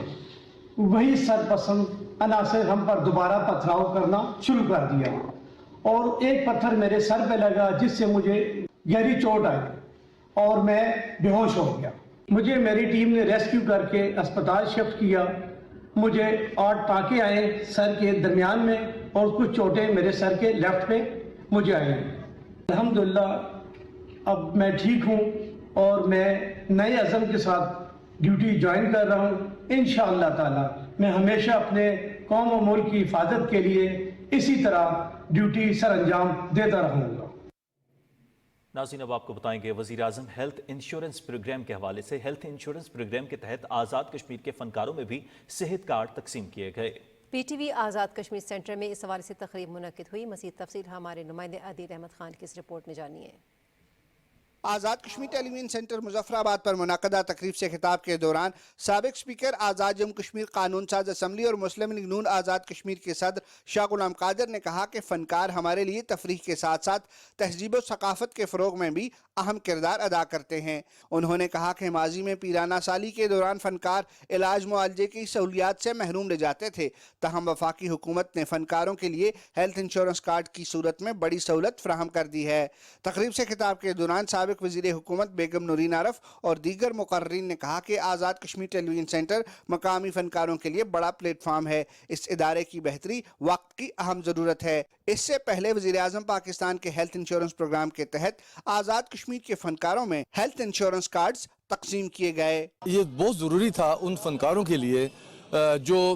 वही सरपसंद अनासर हम पर दोबारा पथराव करना शुरू कर दिया और एक पत्थर मेरे सर पे लगा, जिससे मुझे गहरी चोट आई और मैं बेहोश हो गया। मुझे मेरी टीम ने रेस्क्यू करके अस्पताल शिफ्ट किया। मुझे 8 टाँके आए सर के दरमियान में और कुछ चोटें मेरे सर के लेफ्ट पे मुझे आई। अल्हम्दुलिल्लाह अब मैं ठीक हूँ और मैं नए अज़म के साथ ड्यूटी ज्वाइन कर रहा हूँ। इंशाअल्लाह ताला मैं हमेशा अपने कौम और मुल्क की हिफाजत के लिए इसी तरह ड्यूटी सर अंजाम देता रहूँगा। नाज़रीन, अब आपको बताएंगे वज़ीर आज़म हेल्थ इंश्योरेंस प्रोग्राम के हवाले से। हेल्थ इंश्योरेंस प्रोग्राम के तहत आज़ाद कश्मीर के फनकारों में भी सेहत कार्ड तकसीम किए गए। PTV आज़ाद कश्मीर सेंटर में इस हवाले से तकरीब मुनक्किद हुई। मज़ीद तफसील हमारे नुमाइंदे आदिल अहमद खान की इस रिपोर्ट में जानिए। आज़ाद कश्मीर टेलीविजन सेंटर मुजफ्फराबाद पर मुनाक़दा तकरीब से खिताब के दौरान साबिक़ स्पीकर आज़ाद जम्मू कश्मीर कानून साज असम्बली और मुस्लिम लीग नून आज़ाद कश्मीर के सदर शाह गुलाम कादिर ने कहा कि फ़नकार हमारे लिए तफरीह के साथ साथ तहजीब और सकाफ़त के फ़रोग़ में भी अहम किरदार अदा करते हैं। उन्होंने कहा कि माजी में पीराना साली के दौरान फ़नकार इलाज मुआलजे की सहूलियात से महरूम रह जाते थे, तहम वफाकी हुकूमत ने फ़नकारों के लिए हेल्थ इंश्योरेंस कार्ड की सूरत में बड़ी सहूलत फ़राहम कर दी है। तकरीब से खिताब के दौरान साबिक़ سابق وزیر حکومت بیگم نورین عارف اور دیگر مقررین نے کہا کہ آزاد کشمیر ٹیلی ویژن سینٹر مقامی فنکاروں کے لیے بڑا پلیٹ فارم ہے. اس ادارے کی بہتری وقت کی اہم ضرورت ہے. اس سے پہلے وزیر اعظم پاکستان کے ہیلتھ انشورنس پروگرام کے تحت آزاد کشمیر کے فنکاروں میں ہیلتھ انشورنس کارڈز تقسیم کیے گئے. یہ بہت ضروری تھا ان فنکاروں کے لیے جو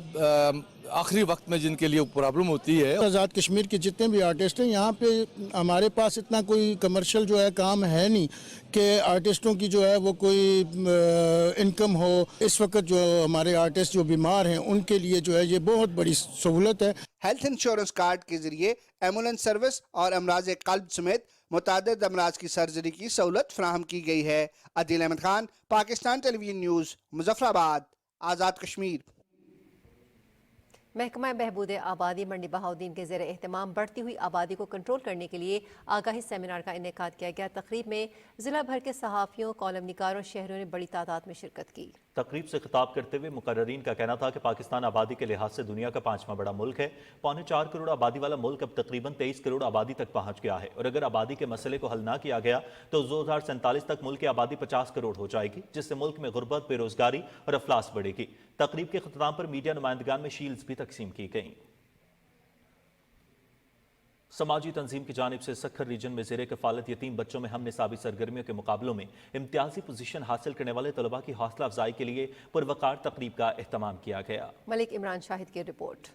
آخری وقت میں جن کے لیے پرابلم ہوتی ہے. آزاد کشمیر کے جتنے بھی آرٹسٹ ہیں یہاں پہ ہمارے پاس اتنا کوئی کمرشل جو ہے کام ہے نہیں کہ آرٹسٹوں کی جو ہے وہ کوئی انکم ہو. اس وقت جو ہمارے آرٹسٹ جو بیمار ہیں ان کے لیے جو ہے یہ بہت بڑی سہولت ہے. ہیلتھ انشورنس کارڈ کے ذریعے ایمبولینس سروس اور امراض قلب سمیت متعدد امراض کی سرجری کی سہولت فراہم کی گئی ہے. عادل احمد خان، پاکستان ٹیلی ویژن نیوز، مظفر آباد، آزاد کشمیر. محکمہ بہبود آبادی منڈی بہاؤدین کے زیر اہتمام بڑھتی ہوئی آبادی کو کنٹرول کرنے کے لیے آگاہی سیمینار کا انعقاد کیا گیا. تقریب میں ضلع بھر کے صحافیوں، کالم نگاروں، شہریوں نے بڑی تعداد میں شرکت کی. تقریب سے خطاب کرتے ہوئے مقررین کا کہنا تھا کہ پاکستان آبادی کے لحاظ سے دنیا کا 5واں بڑا ملک ہے. 4.25 کروڑ آبادی والا ملک اب تقریباً 23 کروڑ آبادی تک پہنچ گیا ہے، اور اگر آبادی کے مسئلے کو حل نہ کیا گیا تو 2047 تک ملک کی آبادی 50 کروڑ ہو جائے گی، جس سے ملک میں غربت، بے روزگاری اور افلاس بڑھے گی. تقریب کے اختتام پر میڈیا نمائندگان میں شیلڈز بھی تقسیم کی گئیں. سماجی تنظیم کی جانب سے سکھر ریجن میں زیر کفالت یتیم بچوں میں ہم نصابی سرگرمیوں کے مقابلوں میں امتیازی پوزیشن حاصل کرنے والے طلباء کی حوصلہ افزائی کے لیے پروقار تقریب کا اہتمام کیا گیا. ملک عمران شاہد کی رپورٹ.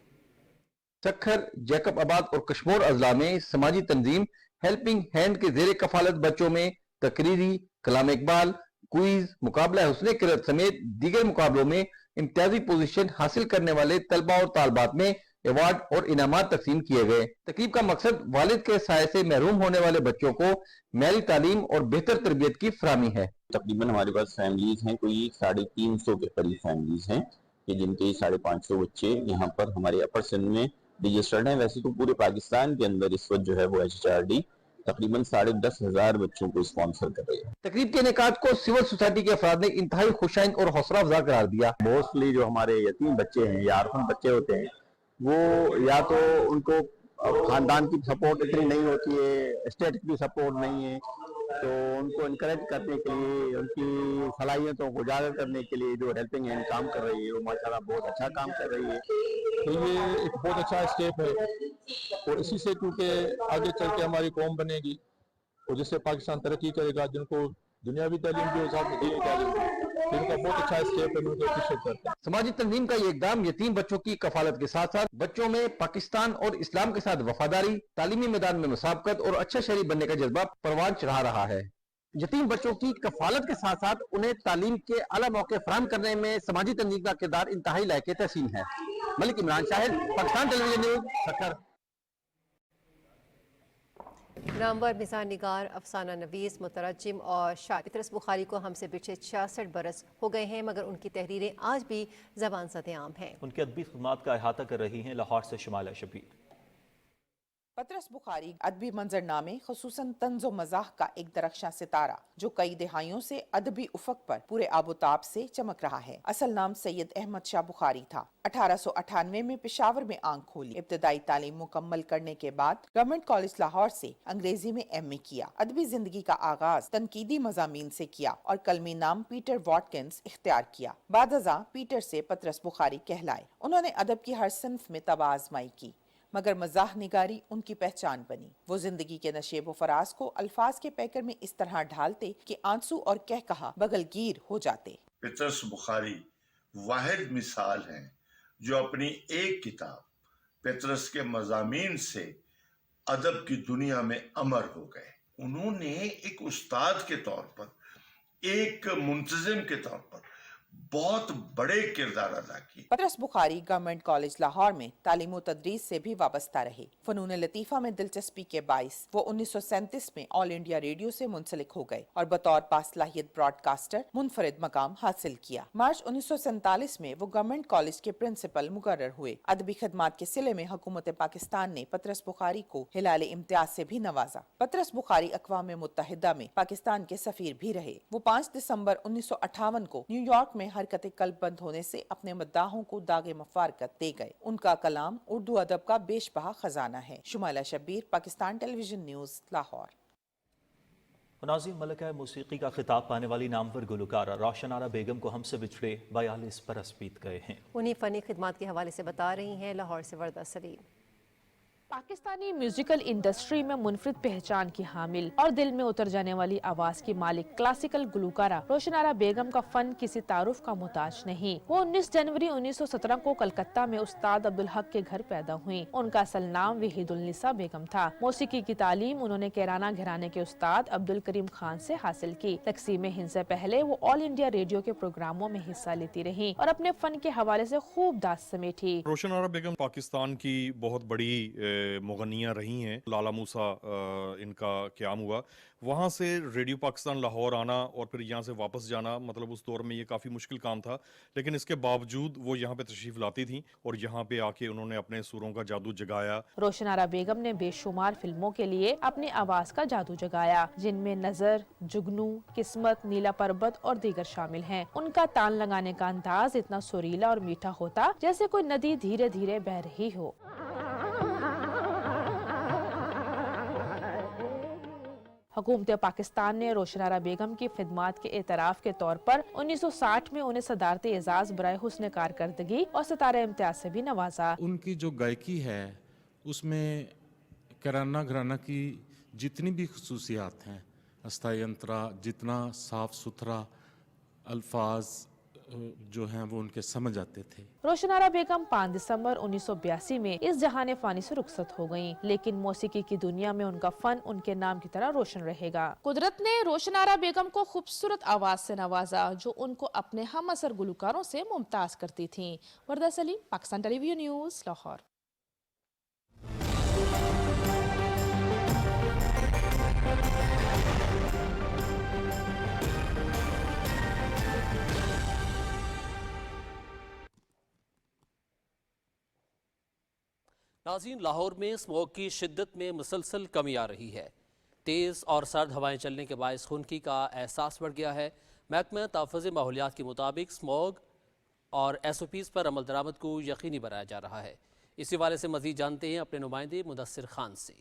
سکھر، جیکب آباد اور کشمور اضلاع میں سماجی تنظیم ہیلپنگ ہینڈ کے زیر کفالت بچوں میں تقریری، کلام اقبال، کوئز، مقابلہ حسن قرأت سمیت دیگر مقابلوں میں امتیازی پوزیشن حاصل کرنے والے طلباء اور طالبات میں ایوارڈ اور انعامات تقسیم کیے گئے. تقریب کا مقصد والد کے سائے سے محروم ہونے والے بچوں کو معیاری تعلیم اور بہتر تربیت کی فراہمی ہے. تقریباً ہمارے پاس فیملیز ہیں، کوئی 350 کے قریب فیملیز ہیں کہ جن کے 550 بچے یہاں پر ہمارے اپر سندھ میں رجسٹرڈ ہیں. ویسے تو پورے پاکستان کے اندر اس وقت جو ہے وہ HRD تقریباً 10,500 بچوں کو اسپانسر کر رہے ہیں. تقریب کے انعقاد کو سول سوسائٹی کے افراد نے انتہائی خوشائند اور حوصلہ افزا قرار دیا. موسٹلی جو ہمارے یتیم بچے ہیں یا آرفن بچے ہوتے ہیں وہ یا تو ان کو خاندان کی سپورٹ اتنی نہیں ہوتی ہے، اسٹیٹ کی سپورٹ نہیں ہے، تو ان کو انکریج کرنے کے لیے، ان کی صلاحیتوں کو اجاگر کرنے کے لیے جو ہیلپنگ ہینڈ کام کر رہی ہے وہ ماشاءاللہ بہت اچھا کام کر رہی ہے. تو یہ ایک بہت اچھا اسٹیپ ہے، اور اسی سے کیونکہ آگے چل کے ہماری قوم بنے گی اور جس سے پاکستان ترقی کرے گا، جن کو دنیاوی تعلیم بھی ہو ساتھ میں دینی تعلیم بھی، ان کا بہت اچھا اسٹیپ ہے، ان کو اپریشیٹ کرتے ہیں. سماجی تنظیم کا یہ اقدام یتیم بچوں کی کفالت کے ساتھ ساتھ بچوں میں پاکستان اور اسلام کے ساتھ وفاداری، تعلیمی میدان میں مسابقت اور اچھا شہری بننے کا جذبہ پروان چڑھا رہا ہے. یتیم بچوں کی کفالت کے ساتھ ساتھ انہیں تعلیم کے اعلیٰ موقع فراہم کرنے میں سماجی تنظیم کا کردار انتہائی لائق تحسین ہے. ملک عمران شاہد، پاکستان ٹیلی ویژن نیوز، سکھر. نامور مزاح نگار، افسانہ نویس، مترجم اور شاعر پطرس بخاری کو ہم سے پچھلے 66 برس ہو گئے ہیں، مگر ان کی تحریریں آج بھی زبان زد عام ہیں. ان کی ادبی خدمات کا احاطہ کر رہی ہیں لاہور سے شمالہ شبیر. پطرس بخاری ادبی منظرنامے خصوصاً طنز و مزاح کا ایک درخشاں ستارہ جو کئی دہائیوں سے ادبی افق پر پورے آب و تاب سے چمک رہا ہے. اصل نام سید احمد شاہ بخاری تھا. 1898 میں پشاور میں آنکھ کھولی. ابتدائی تعلیم مکمل کرنے کے بعد گورنمنٹ کالج لاہور سے انگریزی میں MA کیا. ادبی زندگی کا آغاز تنقیدی مضامین سے کیا اور کلمی نام پیٹر واٹکنز اختیار کیا. بعد ازاں پیٹر سے پطرس بخاری کہلائے. انہوں نے ادب کی ہر صنف میں طبع آزمائی کی، مگر مزاح نگاری ان کی پہچان بنی. وہ زندگی کے نشیب و فراز کو الفاظ کے پیکر میں اس طرح ڈھالتے کہ آنسو اور کہا بغل گیر ہو جاتے. پطرس بخاری واحد مثال ہیں جو اپنی ایک کتاب پطرس کے مضامین سے ادب کی دنیا میں امر ہو گئے. انہوں نے ایک استاد کے طور پر، ایک منتظم کے طور پر بہت بڑے کردار ادا کی. پطرس بخاری گورنمنٹ کالج لاہور میں تعلیم و تدریس سے بھی وابستہ رہے. فنون لطیفہ میں دلچسپی کے باعث وہ 1937 میں آل انڈیا ریڈیو سے منسلک ہو گئے اور بطور باصلاحیت براڈ کاسٹر منفرد مقام حاصل کیا. مارچ 1947 میں وہ گورنمنٹ کالج کے پرنسپل مقرر ہوئے. ادبی خدمات کے صلے میں حکومت پاکستان نے پطرس بخاری کو ہلال امتیاز سے بھی نوازا. پطرس بخاری اقوام متحدہ میں پاکستان کے سفیر بھی رہے. وہ 5 دسمبر 1958 کو نیو یارک میں حرکت قلب بند ہونے سے اپنے مداحوں کو داغ مفارقت دے گئے. ان کا کلام اردو ادب کا بیش بہا خزانہ ہے. شمالہ شبیر، پاکستان ٹیلی ویژن نیوز، لاہور. नाज़रीन, मलका मूसीकी का खिताब पाने वाली नामवर गुलकारा रोशन आरा बेगम को हमसे बिछड़े 42 बरस बीत गए हैं। उन्हीं फ़नी खिदमात के हवाले से बता रही हैं लाहौर से वर्दा सलीम। पाकिस्तानी म्यूजिकल इंडस्ट्री में मुनफरिद पहचान की हामिल और दिल में उतर जाने वाली आवाज की मालिक क्लासिकल गुलकारा रोशन आरा बेगम का फन किसी तारुफ का मोहताज नहीं। वो 19 जनवरी 1917 को कलकत्ता में उस्ताद अब्दुल हक के घर पैदा हुई। उनका असल नाम वहीदुन्निसा बेगम था। मौसीकी की तालीम उन्होंने कैराना घराने के उस्ताद अब्दुल करीम खान से हासिल की। तकसीम हिंद से पहले वो ऑल इंडिया रेडियो के प्रोग्रामों में हिस्सा लेती रही और अपने फन के हवाले से खूब दाद समेटी। रोशन आरा बेगम पाकिस्तान की बहुत बड़ी मुगनियाँ रही हैं। लाला मूसा इनका क़याम हुआ, वहाँ से रेडियो पाकिस्तान लाहौर आना और फिर यहाँ से वापस जाना, मतलब उस दौर में ये काफ़ी मुश्किल काम था, लेकिन इसके बावजूद वो यहाँ पे तशरीफ़ लाती थी और यहाँ पे आके उन्होंने अपने सुरों का जादू जगाया। रोशन आरा बेगम ने बेशुमार फिल्मों के लिए अपनी आवाज़ का जादू जगाया, जिनमें नज़र, जुगनू, किस्मत, नीला पर्वत और दीगर शामिल हैं। उनका तान लगाने का अंदाज इतना सुरीला और मीठा होता जैसे कोई नदी धीरे धीरे बह रही हो। हुकूमत पाकिस्तान ने रोशन आरा बेगम की खिदमात के एतराफ़ के तौर पर 1960 में उन्हें सदारत एजाज़ बराए हुस्न कारकर्दगी और सितारा इम्तियाज से भी नवाजा। उनकी जो गायकी है उसमें कैराना घराना की जितनी भी खसूसियात हैं, अस्ताई अंतरा, जितना साफ सुथरा अल्फाज जो हैं वो उनके समझ आते थे। रोशन आरा बेगम 5 दिसंबर 1982 में इस जहान फानी से रुखसत हो गयीं, लेकिन मौसीकी की दुनिया में उनका फन उनके नाम की तरह रोशन रहेगा। कुदरत ने रोशन आरा बेगम को खूबसूरत आवाज से नवाजा, जो उनको अपने हम असर गुलकारों से मुमताज करती थीं। वर्दा सलीम, पाकिस्तान टेलीविजन न्यूज़, लाहौर। नाज़रीन, लाहौर में स्मोक की शिद्दत में मुसलसल कमी आ रही है। तेज़ और सर्द हवाएं चलने के बायस खुनकी का एहसास बढ़ गया है। महकमा तहफ़्फ़ुज़ माहौलियात के मुताबिक स्मोक और SOPs पर अमल दरामद को यकीनी बनाया जा रहा है। इसी हवाले से मज़ीद जानते हैं अपने नुमाइंदे मुदस्सिर खान से।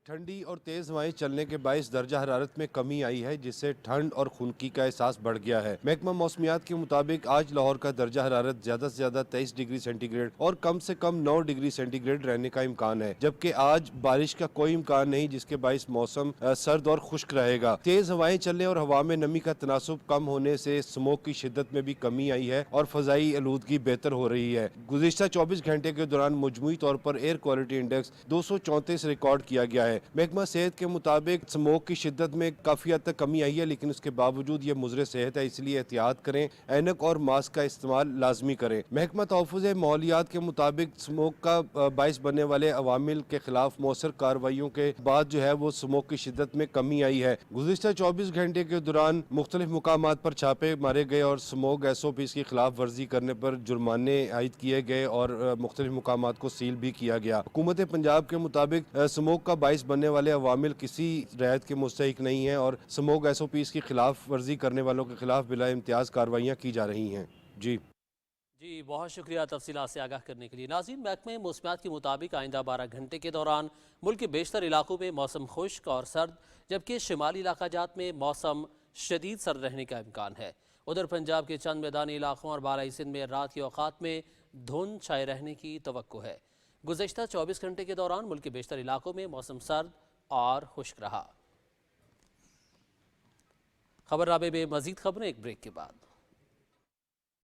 ठंडी और तेज़ हवाएं चलने के बायस दर्जा हरारत में कमी आई है, जिससे ठंड और खुनकी का एहसास बढ़ गया है। महकमा मौसमियात के मुताबिक आज लाहौर का दर्जा हरारत ज़्यादा से ज़्यादा 23 डिग्री सेंटीग्रेड और कम से कम 9 डिग्री सेंटीग्रेड रहने का इम्कान है, जबकि आज बारिश का कोई इम्कान नहीं, जिसके बायस मौसम सर्द और खुश्क रहेगा। तेज़ हवाएं चलने और हवा में नमी का तनासुब कम होने से स्मोक की शिद्दत में भी कमी आई है और फ़ज़ाई आलूदगी बेहतर हो रही है। गुज़िश्ता 24 घंटे के दौरान मजमूई तौर पर एयर क्वालिटी इंडेक्स 234 रिकॉर्ड किया गया है। महकमा सेहत के मुताबिक स्मोक की शिद्दत में काफ़ी हद तक कमी आई है, लेकिन उसके बावजूद ये मुज़र सेहत है, इसलिए एहतियात करें, ऐनक और मास्क का इस्तेमाल लाजमी करें। महकमा तहफ़्फ़ुज़ माहौलियात के मुताबिक स्मोक का बाइस बनने वाले अवामिल के खिलाफ मौसर कार्रवाइयों के बाद जो है वो स्मोक की शिद्दत में कमी आई है। गुज़िश्ता 24 घंटे के दौरान मुख्तलिफ मुकामात पर छापे मारे गए और स्मोक SOPs की खिलाफ वर्जी करने पर जुर्माने आयद किए गए और मुख्तलिफ मुकामात को सील भी किया गया। हुकूमत पंजाब के मुताबिक स्मोक का बाइस बनने वाले अवामिल किसी रियायत के मुस्तहिक नहीं है और स्मोक SOPs की खिलाफ वर्जी करने वालों के खिलाफ बिला इम्तियाज कार्रवाइयाँ की जा रही हैं। जी, बहुत शुक्रिया तफसीलात से आगाह करने के लिए। नाज़रीन, महकमे मौसमियात के मुताबिक आइंदा 12 घंटे के दौरान मुल्क के बेशतर इलाकों में मौसम खुश्क और सर्द, जबकि शिमाली इलाकाजात में मौसम शदीद सर्द रहने का इम्कान है। उधर पंजाब के चंद मैदानी इलाकों और बालाई सिंध में रात के औकात में धुंध छाए रहने की तवक्को है। गुज़श्ता 24 घंटे के दौरान मुल्क के बेशतर इलाकों में मौसम सर्द और खुश्क रहा। खबरनामे में मज़ीद खबरें एक ब्रेक के बाद।